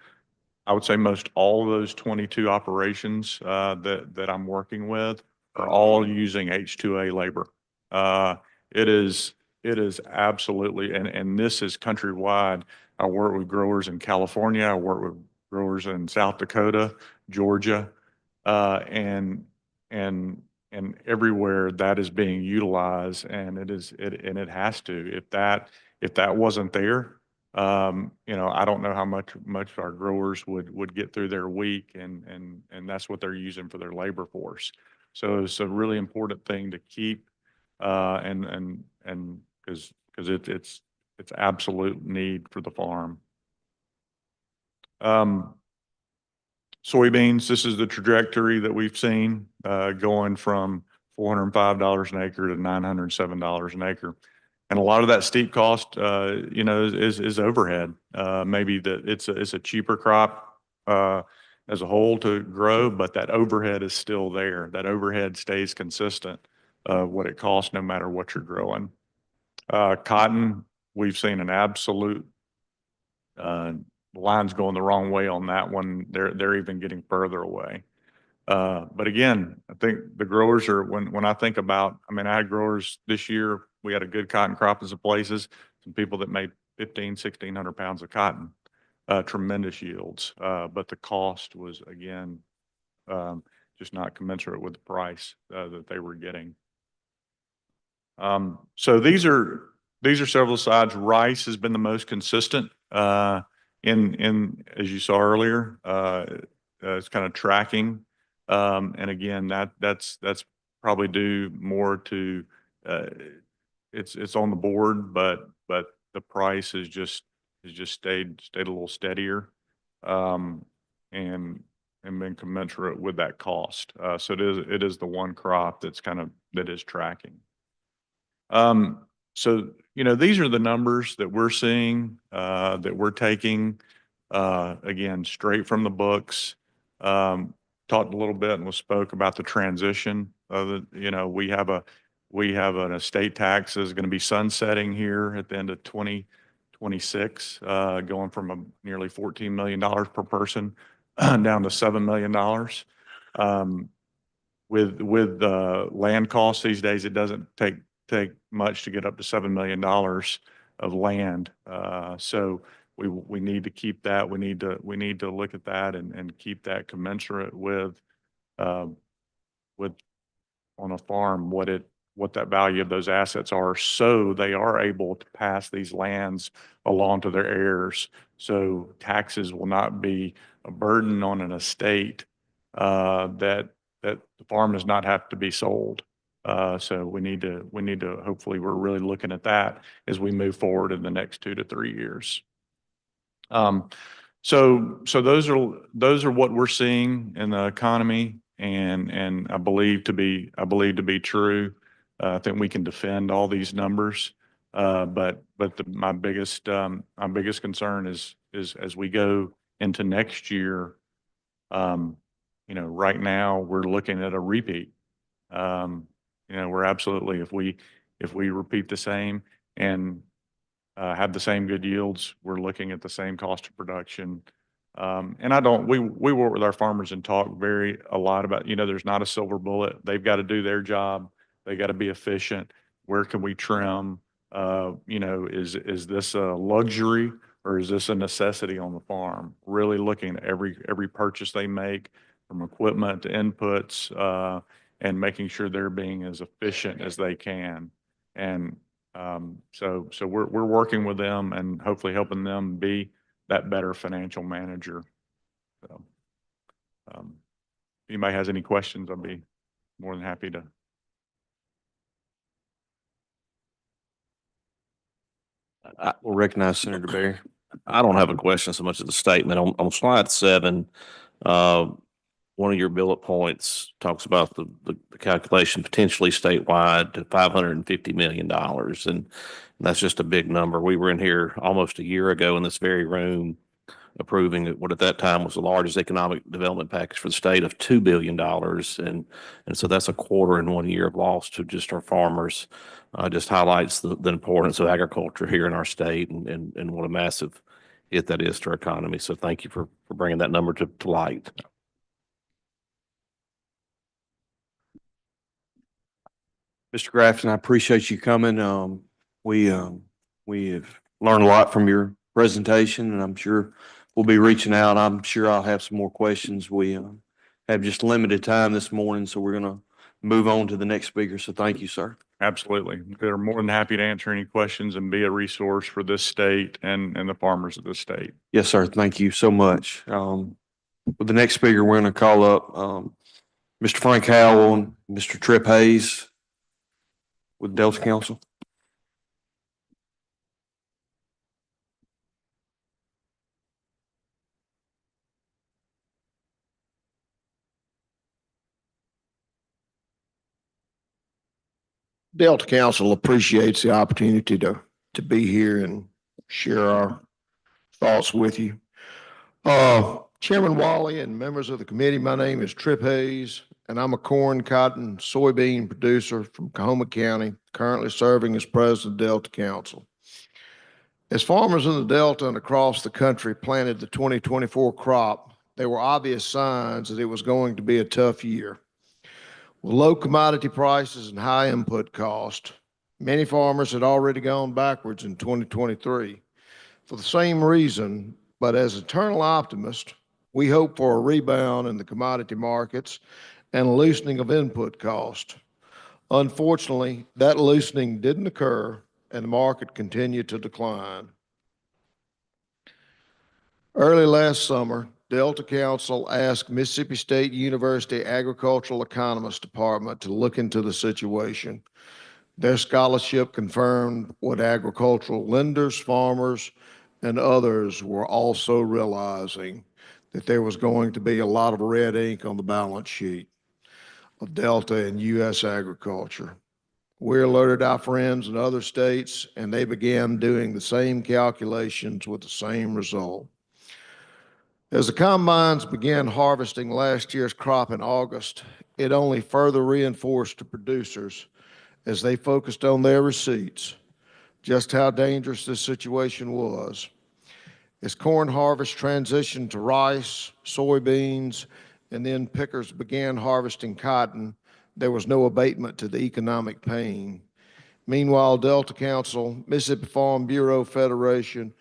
I would say most all of those 22 operations that I'm working with are all using H-2A labor. It is absolutely, and this is countrywide. I work with growers in California. I work with growers in South Dakota, Georgia, and everywhere that is being utilized, and it has to. If that wasn't there, I don't know how much our growers would get through their week, and that's what they're using for their labor force. So it's a really important thing to keep and and because it's absolute need for the farm. Soybeans, this is the trajectory that we've seen, going from $405 an acre to $907 an acre. And a lot of that steep cost, you know, is overhead. Maybe that it's a cheaper crop, as a whole to grow, but that overhead is still there. That overhead stays consistent, what it costs no matter what you're growing. Cotton, we've seen an absolute, lines going the wrong way on that one. They're even getting further away. But again, I think the growers are, when I think about, I mean, I had growers this year, we had a good cotton crop in some places, some people that made 1,600 pounds of cotton, tremendous yields. But the cost was again, just not commensurate with the price, that they were getting. So these are several sides. Rice has been the most consistent, in, as you saw earlier, it's kind of tracking. And again, that's probably due more to, it's on the board, but the price has just stayed a little steadier, and been commensurate with that cost. So it is the one crop that's that is tracking. So, you know, these are the numbers that we're seeing, that we're taking, again, straight from the books. Talked a little bit and spoke about the transition of the, you know, we have an estate tax is going to be sunsetting here at the end of 2026, going from nearly $14 million per person down to $7 million. With land costs these days, it doesn't take much to get up to $7 million of land. So we need to keep that. We need to look at that and keep that commensurate with on a farm, what that value of those assets are, so they are able to pass these lands along to their heirs. So taxes will not be a burden on an estate, that the farm does not have to be sold. So we need to, hopefully we're really looking at that as we move forward in the next 2 to 3 years. So those are what we're seeing in the economy, and I believe to be true. I think we can defend all these numbers. But my biggest concern is as we go into next year, you know, right now we're looking at a repeat. You know, we're absolutely, if we repeat the same and have the same good yields, we're looking at the same cost of production. And we work with our farmers and talk a lot about, you know, there's not a silver bullet. They've got to do their job. They got to be efficient. Where can we trim? You know, is this a luxury or is this a necessity on the farm? Really looking at every purchase they make, from equipment to inputs, and making sure they're being as efficient as they can. And so we're working with them and hopefully helping them be that better financial manager. So, if anybody has any questions, I'll be more than happy to. We'll recognize Senator Berry. I don't have a question so much as a statement. On slide 7, one of your bullet points talks about the calculation potentially statewide to $550 million. And that's just a big number. We were in here almost a year ago in this very room approving what at that time was the largest economic development package for the state of $2 billion. And so that's a quarter in 1 year of loss to just our farmers. Just highlights the importance of agriculture here in our state and what a massive hit that is to our economy. So thank you for bringing that number to light. Mr. Grafton, I appreciate you coming. We have learned a lot from your presentation, and I'm sure we'll be reaching out. I'm sure I'll have some more questions. We have just limited time this morning, so we're going to move on to the next speaker. So thank you, sir. Absolutely. They're more than happy to answer any questions and be a resource for this state and the farmers of this state. Yes, sir. Thank you so much. With the next speaker, we're going to call up Mr. Frank Howell and Mr. Trip Hayes with Delta Council. Delta Council appreciates the opportunity to be here and share our thoughts with you. Chairman Wally and members of the committee, my name is Trip Hayes, and I'm a corn, cotton, soybean producer from Coahoma County, currently serving as president of Delta Council. As farmers in the Delta and across the country planted the 2024 crop, there were obvious signs that it was going to be a tough year. With low commodity prices and high input cost, many farmers had already gone backwards in 2023. For the same reason, but as eternal optimists, we hope for a rebound in the commodity markets and a loosening of input cost. Unfortunately, that loosening didn't occur and the market continued to decline. Early last summer, Delta Council asked Mississippi State University Agricultural Economists Department to look into the situation. Their scholarship confirmed what agricultural lenders, farmers, and others were also realizing, that there was going to be a lot of red ink on the balance sheet of Delta and U.S. agriculture. We alerted our friends in other states, and they began doing the same calculations with the same result. As the combines began harvesting last year's crop in August, it only further reinforced to producers as they focused on their receipts just how dangerous this situation was. As corn harvest transitioned to rice, soybeans, and then pickers began harvesting cotton, there was no abatement to the economic pain. Meanwhile, Delta Council, Mississippi Farm Bureau Federation,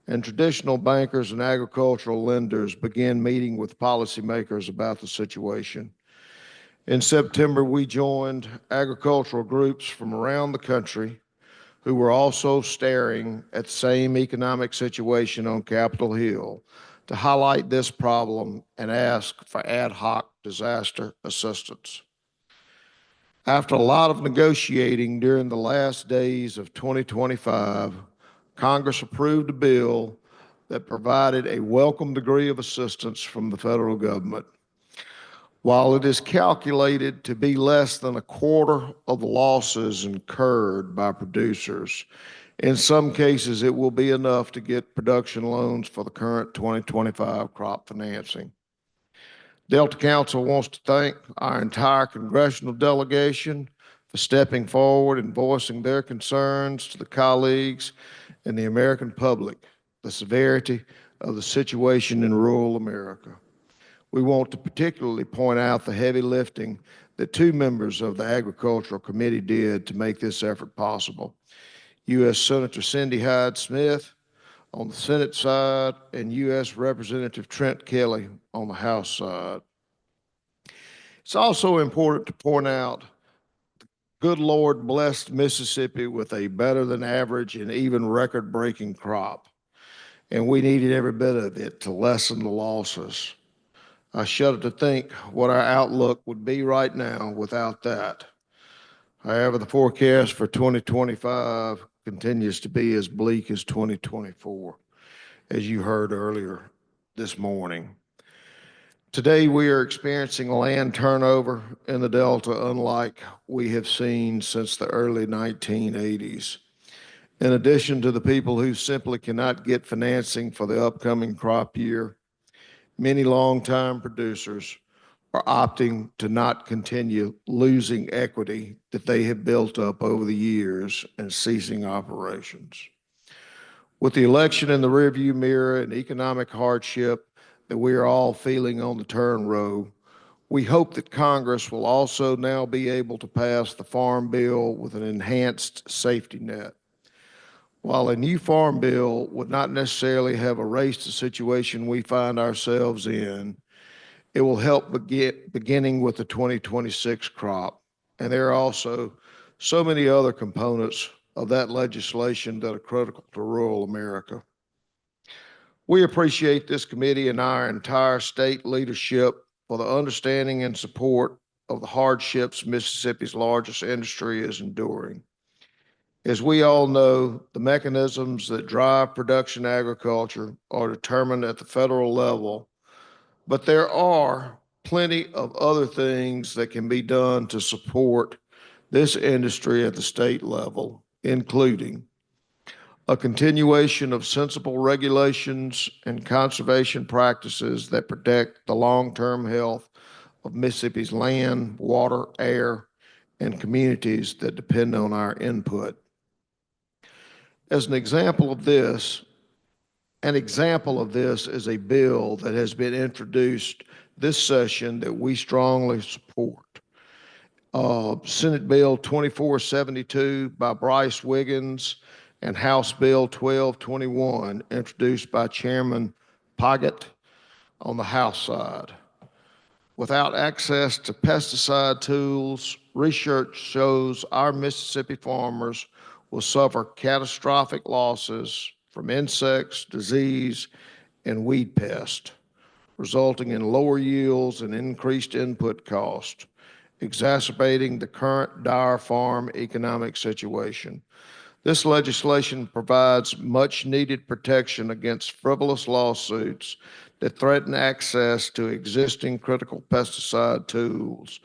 and traditional bankers and agricultural lenders began meeting with policymakers about the situation. In September, we joined agricultural groups from around the country who were also staring at the same economic situation on Capitol Hill to highlight this problem and ask for ad hoc disaster assistance. After a lot of negotiating during the last days of 2025, Congress approved a bill that provided a welcome degree of assistance from the federal government. While it is calculated to be less than a quarter of the losses incurred by producers, in some cases it will be enough to get production loans for the current 2025 crop financing. Delta Council wants to thank our entire congressional delegation for stepping forward and voicing their concerns to the colleagues and the American public, the severity of the situation in rural America. We want to particularly point out the heavy lifting that two members of the Agricultural Committee did to make this effort possible. U.S. Senator Cindy Hyde-Smith on the Senate side and U.S. Representative Trent Kelly on the House side. It's also important to point out the good Lord blessed Mississippi with a better than average and even record-breaking crop, and we needed every bit of it to lessen the losses. I shudder to think what our outlook would be right now without that. However, the forecast for 2025 continues to be as bleak as 2024, as you heard earlier this morning. Today, we are experiencing land turnover in the Delta unlike we have seen since the early 1980s. In addition to the people who simply cannot get financing for the upcoming crop year, many longtime producers are opting to not continue losing equity that they have built up over the years and ceasing operations. With the election in the rearview mirror and economic hardship that we are all feeling on the turn row, we hope that Congress will also now be able to pass the Farm Bill with an enhanced safety net. While a new farm bill would not necessarily have erased the situation we find ourselves in, it will help beginning with the 2026 crop. And there are also so many other components of that legislation that are critical to rural America. We appreciate this committee and our entire state leadership for the understanding and support of the hardships Mississippi's largest industry is enduring. As we all know, the mechanisms that drive production agriculture are determined at the federal level, but there are plenty of other things that can be done to support this industry at the state level, including a continuation of sensible regulations and conservation practices that protect the long-term health of Mississippi's land, water, air, and communities that depend on our input. As an example of this is a bill that has been introduced this session that we strongly support. Senate Bill 2472 by Bryce Wiggins and House Bill 1221 introduced by Chairman Paget on the House side. Without access to pesticide tools, research shows our Mississippi farmers will suffer catastrophic losses from insects, disease, and weed pest, resulting in lower yields and increased input cost, exacerbating the current dire farm economic situation. This legislation provides much-needed protection against frivolous lawsuits that threaten access to existing critical pesticide tools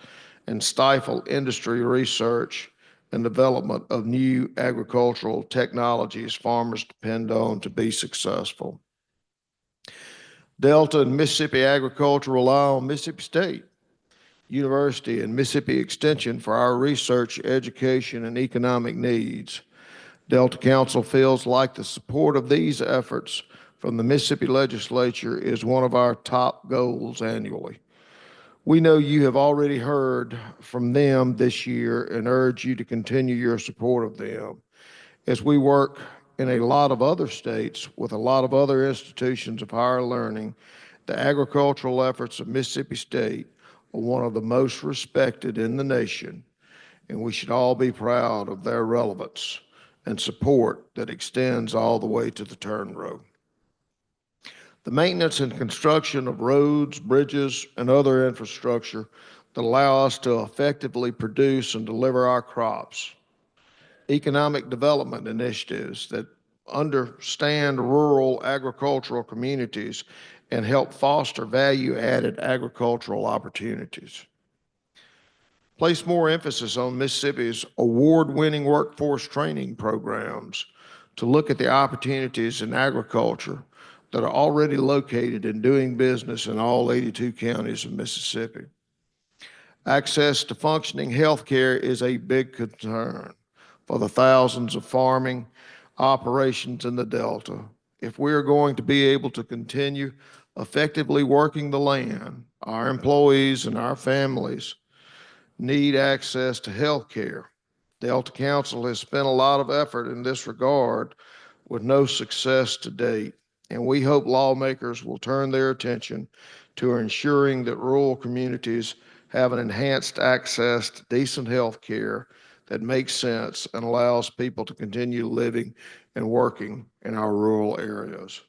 and stifle industry research and development of new agricultural technologies farmers depend on to be successful. Delta and Mississippi Agriculture rely on Mississippi State University and Mississippi Extension for our research, education, and economic needs. Delta Council feels like the support of these efforts from the Mississippi Legislature is one of our top goals annually. We know you have already heard from them this year and urge you to continue your support of them. As we work in a lot of other states with a lot of other institutions of higher learning, the agricultural efforts of Mississippi State are one of the most respected in the nation, and we should all be proud of their relevance and support that extends all the way to the turn road. The maintenance and construction of roads, bridges, and other infrastructure that allow us to effectively produce and deliver our crops. Economic development initiatives that understand rural agricultural communities and help foster value-added agricultural opportunities. Place more emphasis on Mississippi's award-winning workforce training programs to look at the opportunities in agriculture that are already located and doing business in all 82 counties of Mississippi. Access to functioning health care is a big concern for the thousands of farming operations in the Delta. If we are going to be able to continue effectively working the land, our employees and our families need access to health care. Delta Council has spent a lot of effort in this regard with no success to date, and we hope lawmakers will turn their attention to ensuring that rural communities have an enhanced access to decent health care that makes sense and allows people to continue living and working in our rural areas.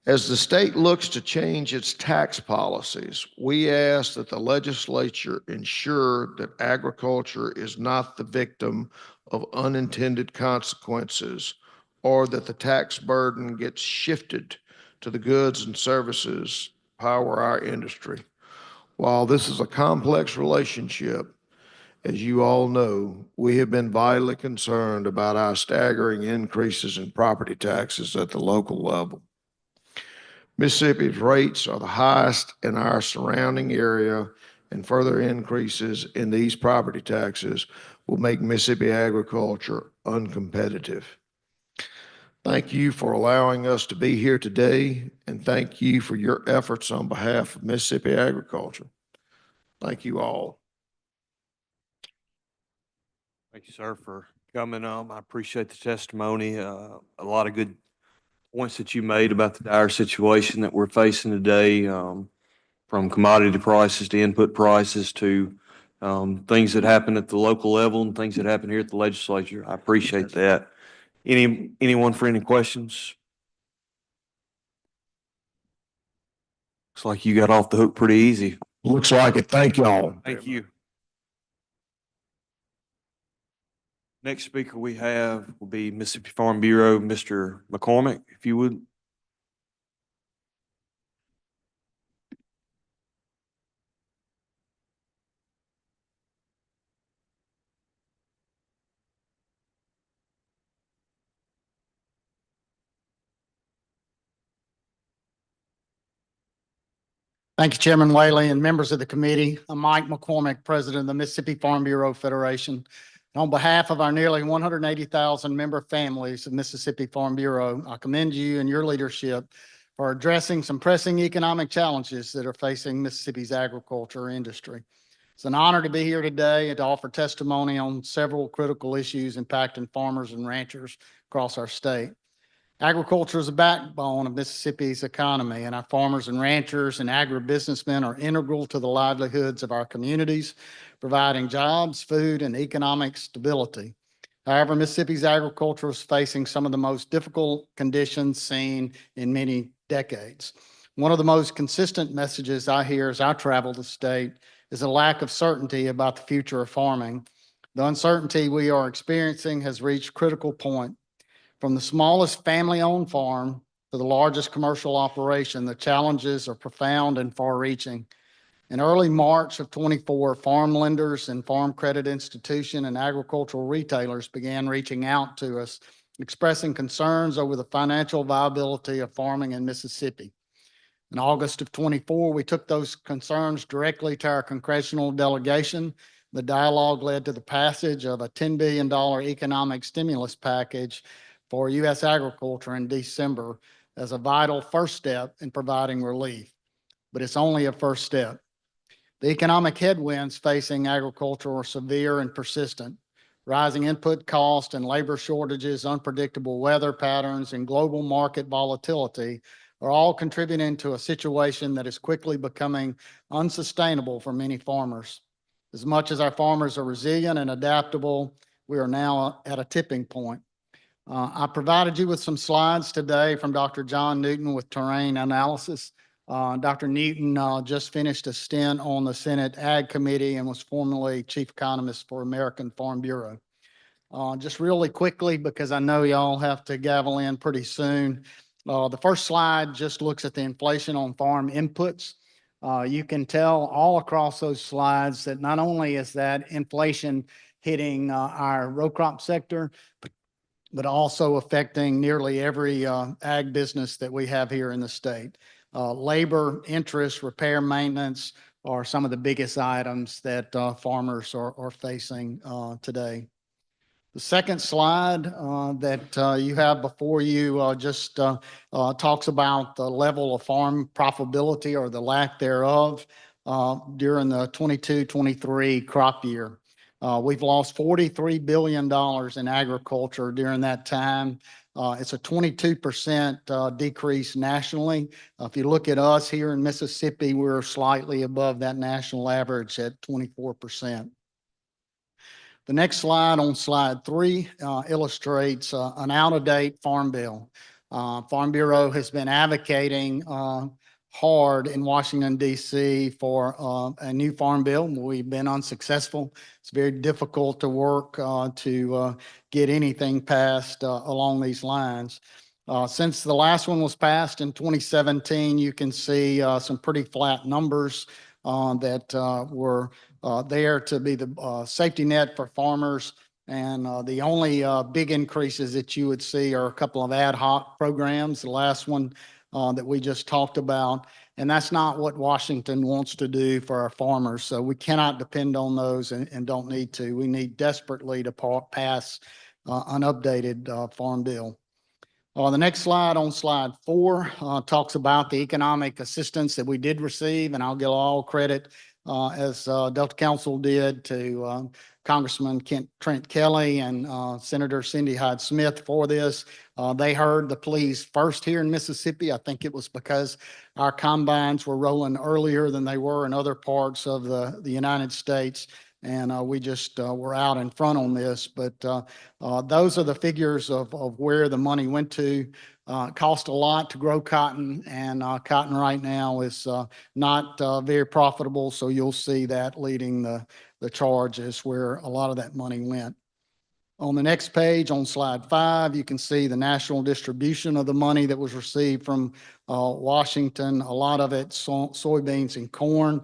As the state looks to change its tax policies, we ask that the legislature ensure that agriculture is not the victim of unintended consequences or that the tax burden gets shifted to the goods and services power our industry. While this is a complex relationship, as you all know, we have been vitally concerned about our staggering increases in property taxes at the local level. Mississippi's rates are the highest in our surrounding area, and further increases in these property taxes will make Mississippi agriculture uncompetitive. Thank you for allowing us to be here today, and thank you for your efforts on behalf of Mississippi agriculture. Thank you all. Thank you, sir, for coming. I appreciate the testimony. A lot of good points that you made about the dire situation that we're facing today, from commodity prices to input prices to things that happen at the local level and things that happen here at the legislature. I appreciate that. Anyone for any questions? Looks like you got off the hook pretty easy. Looks like it. Thank y'all. Thank you. Next speaker we have will be Mississippi Farm Bureau, Mr. McCormick, if you would. Thank you, Chairman Whaley and members of the committee. I'm Mike McCormick, President of the Mississippi Farm Bureau Federation. On behalf of our nearly 180,000 member families of Mississippi Farm Bureau, I commend you and your leadership for addressing some pressing economic challenges that are facing Mississippi's agriculture industry. It's an honor to be here today and to offer testimony on several critical issues impacting farmers and ranchers across our state. Agriculture is the backbone of Mississippi's economy, and our farmers and ranchers and agribusinessmen are integral to the livelihoods of our communities, providing jobs, food, and economic stability. However, Mississippi's agriculture is facing some of the most difficult conditions seen in many decades. One of the most consistent messages I hear as I travel the state is a lack of certainty about the future of farming. The uncertainty we are experiencing has reached a critical point. From the smallest family-owned farm to the largest commercial operation, the challenges are profound and far-reaching. In early March of '24, farm lenders and farm credit institution and agricultural retailers began reaching out to us, expressing concerns over the financial viability of farming in Mississippi. In August of '24, we took those concerns directly to our congressional delegation. The dialogue led to the passage of a $10 billion economic stimulus package for U.S. agriculture in December as a vital first step in providing relief. But it's only a first step. The economic headwinds facing agriculture are severe and persistent. Rising input costs and labor shortages, unpredictable weather patterns, and global market volatility are all contributing to a situation that is quickly becoming unsustainable for many farmers. As much as our farmers are resilient and adaptable, we are now at a tipping point. I provided you with some slides today from Dr. John Newton with terrain analysis. Dr. Newton just finished a stint on the Senate Ag Committee and was formerly Chief Economist for American Farm Bureau. Just really quickly, because I know y'all have to gavel in pretty soon. The first slide just looks at the inflation on farm inputs. You can tell all across those slides that not only is that inflation hitting our row crop sector, but also affecting nearly every ag business that we have here in the state. Labor, interest, repair, maintenance are some of the biggest items that farmers are facing today. The second slide that you have before you just talks about the level of farm profitability or the lack thereof during the 22-23 crop year. We've lost $43 billion in agriculture during that time. It's a 22% decrease nationally. If you look at us here in Mississippi, we're slightly above that national average at 24%. The next slide, on slide 3, illustrates an out-of-date farm bill. Farm Bureau has been advocating hard in Washington, D.C. for a new farm bill. We've been unsuccessful. It's very difficult to work to get anything passed along these lines. Since the last one was passed in 2017, you can see some pretty flat numbers that were there to be the safety net for farmers. And the only big increases that you would see are a couple of ad hoc programs. The last one that we just talked about. And that's not what Washington wants to do for our farmers. So we cannot depend on those and don't need to. We need desperately to pass an updated farm bill. The next slide, on slide 4, talks about the economic assistance that we did receive, and I'll give all credit as Delta Council did to Congressman Trent Kelly and Senator Cindy Hyde-Smith for this. They heard the pleas first here in Mississippi. I think it was because our combines were rolling earlier than they were in other parts of the United States. And we just were out in front on this. But those are the figures of where the money went to. It cost a lot to grow cotton, and cotton right now is not very profitable. So you'll see that leading the charges where a lot of that money went. On the next page, on slide 5, you can see the national distribution of the money that was received from Washington. A lot of it, soybeans and corn,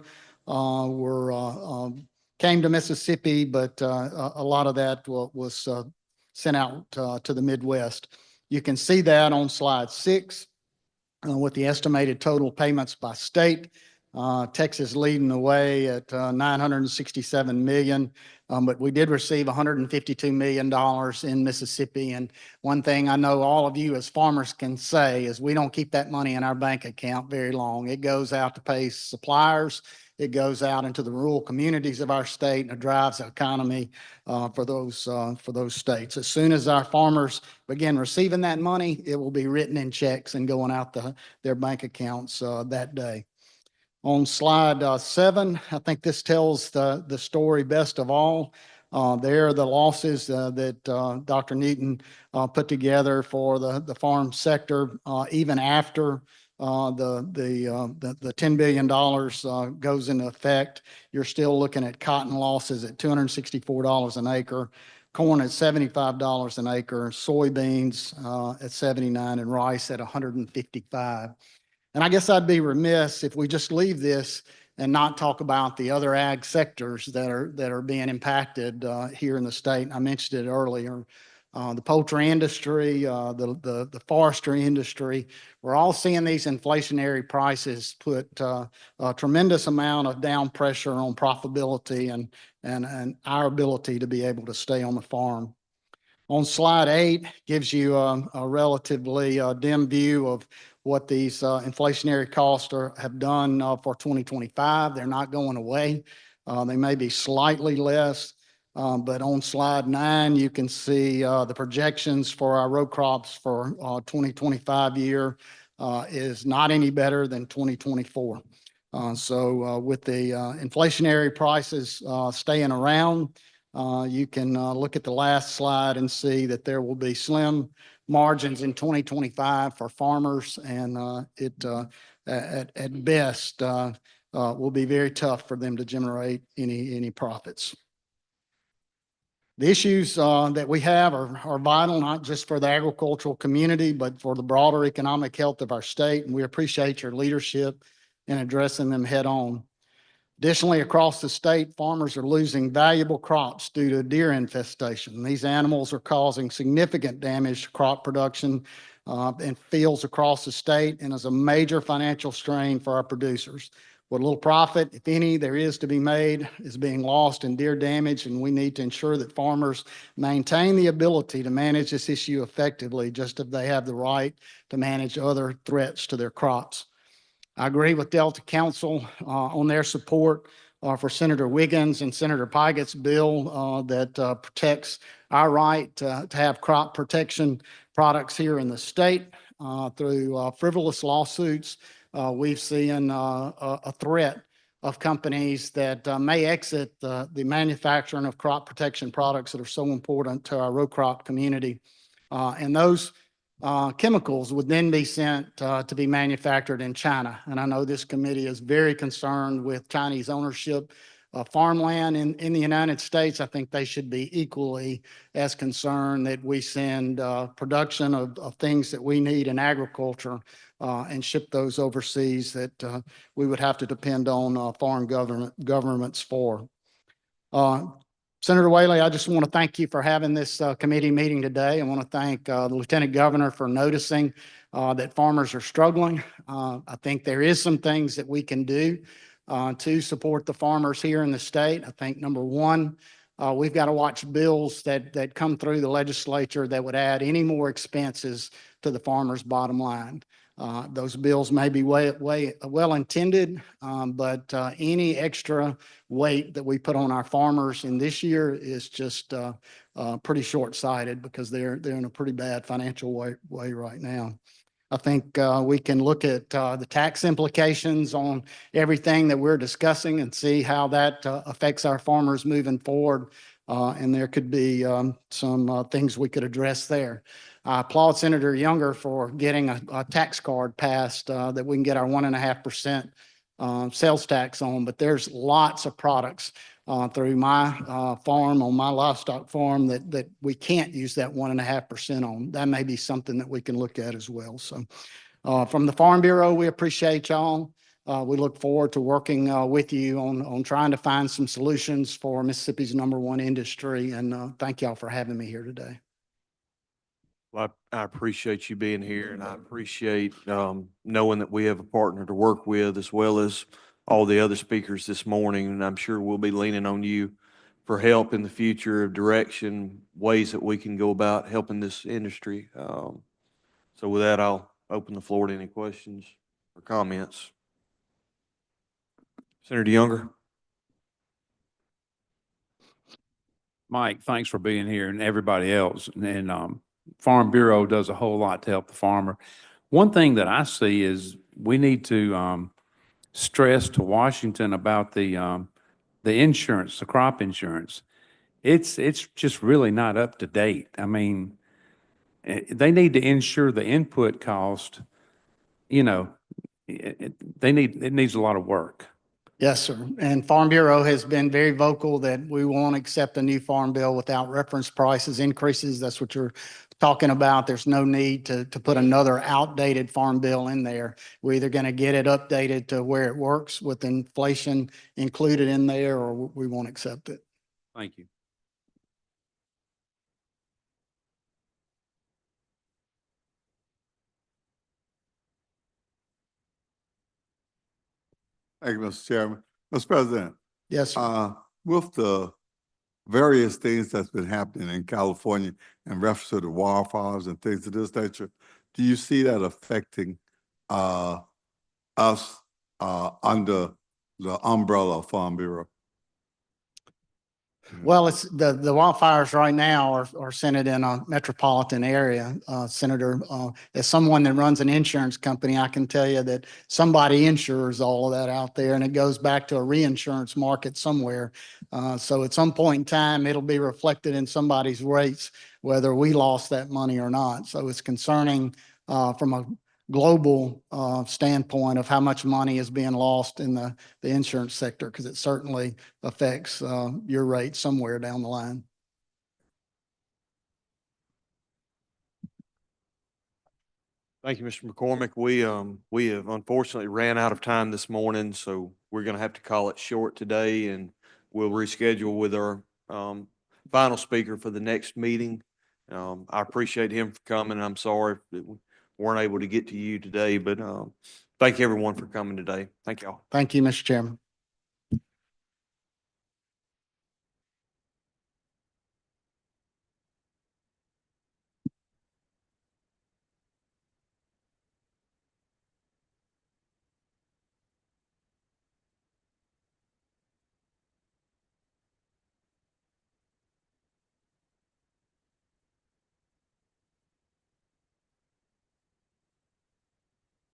came to Mississippi, but a lot of that was sent out to the Midwest. You can see that on slide 6 with the estimated total payments by state. Texas leading the way at 967 million. But we did receive $152 million in Mississippi. And one thing I know all of you as farmers can say is we don't keep that money in our bank account very long. It goes out to pay suppliers. It goes out into the rural communities of our state, and it drives the economy for those states. As soon as our farmers begin receiving that money, it will be written in checks and going out their bank accounts that day. On slide 7, I think this tells the story best of all. There are the losses that Dr. Newton put together for the farm sector, even after the $10 billion goes into effect. You're still looking at cotton losses at $264 an acre, corn at $75 an acre, soybeans at 79, and rice at 155. And I guess I'd be remiss if we just leave this and not talk about the other ag sectors that are being impacted here in the state. I mentioned it earlier. The poultry industry, the forestry industry, we're all seeing these inflationary prices put a tremendous amount of down pressure on profitability and our ability to be able to stay on the farm. On slide 8 gives you a relatively dim view of what these inflationary costs have done for 2025. They're not going away. They may be slightly less, but on slide 9, you can see the projections for our row crops for 2025 year is not any better than 2024. So with the inflationary prices staying around, you can look at the last slide and see that there will be slim margins in 2025 for farmers, and at best will be very tough for them to generate any profits. The issues that we have are vital, not just for the agricultural community, but for the broader economic health of our state, and we appreciate your leadership in addressing them head on. Additionally, across the state, farmers are losing valuable crops due to deer infestation. These animals are causing significant damage to crop production in fields across the state, and is a major financial strain for our producers. What little profit, if any, there is to be made is being lost in deer damage, and we need to ensure that farmers maintain the ability to manage this issue effectively, just as they have the right to manage other threats to their crops. I agree with Delta Council on their support for Senator Wiggins and Senator Pigott's bill that protects our right to have crop protection products here in the state through frivolous lawsuits. We've seen a threat of companies that may exit the manufacturing of crop protection products that are so important to our row crop community. And those chemicals would then be sent to be manufactured in China. And I know this committee is very concerned with Chinese ownership of farmland in the United States. I think they should be equally as concerned that we send production of things that we need in agriculture and ship those overseas that we would have to depend on foreign governments for. Senator Whaley, I just want to thank you for having this committee meeting today. I want to thank the Lieutenant Governor for noticing that farmers are struggling. I think there is some things that we can do to support the farmers here in the state. I think number one, we've got to watch bills that come through the legislature that would add any more expenses to the farmer's bottom line. Those bills may be well intended, but any extra weight that we put on our farmers in this year is just pretty short-sighted, because they're in a pretty bad financial way right now. I think we can look at the tax implications on everything that we're discussing and see how that affects our farmers moving forward. And there could be some things we could address there. I applaud Senator Younger for getting a tax card passed that we can get our 1.5% sales tax on, but there's lots of products through my farm, on my livestock farm, that we can't use that 1.5% on. That may be something that we can look at as well. So from the Farm Bureau, we appreciate y'all. We look forward to working with you on trying to find some solutions for Mississippi's #1 industry. And thank y'all for having me here today. Well, I appreciate you being here, and I appreciate knowing that we have a partner to work with, as well as all the other speakers this morning, and I'm sure we'll be leaning on you for help in the future of direction, ways that we can go about helping this industry. So with that, I'll open the floor to any questions or comments. Senator Younger? Mike, thanks for being here and everybody else. And Farm Bureau does a whole lot to help the farmer. One thing that I see is we need to stress to Washington about the insurance, the crop insurance. It's just really not up to date. I mean, they need to insure the input cost, you know, it needs a lot of work. Yes, sir. And Farm Bureau has been very vocal that we won't accept a new farm bill without reference prices increases. That's what you're talking about. There's no need to put another outdated farm bill in there. We're either going to get it updated to where it works with inflation included in there, or we won't accept it. Thank you. Thank you, Mr. Chairman. Mr. President, Yes, sir. with the various things that's been happening in California in reference to the wildfires and things of this nature, do you see that affecting us under the umbrella of Farm Bureau? Well, it's the wildfires right now are centered in a metropolitan area. Senator, as someone that runs an insurance company, I can tell you that somebody insures all of that out there, and it goes back to a reinsurance market somewhere. So at some point in time, it'll be reflected in somebody's rates, whether we lost that money or not. So it's concerning from a global standpoint of how much money is being lost in the insurance sector, because it certainly affects your rate somewhere down the line. Thank you, Mr. McCormick. We have unfortunately ran out of time this morning, so we're going to have to call it short today, and we'll reschedule with our final speaker for the next meeting. I appreciate him for coming. I'm sorry that we weren't able to get to you today, but thank you everyone for coming today. Thank y'all. Thank you, Mr. Chairman.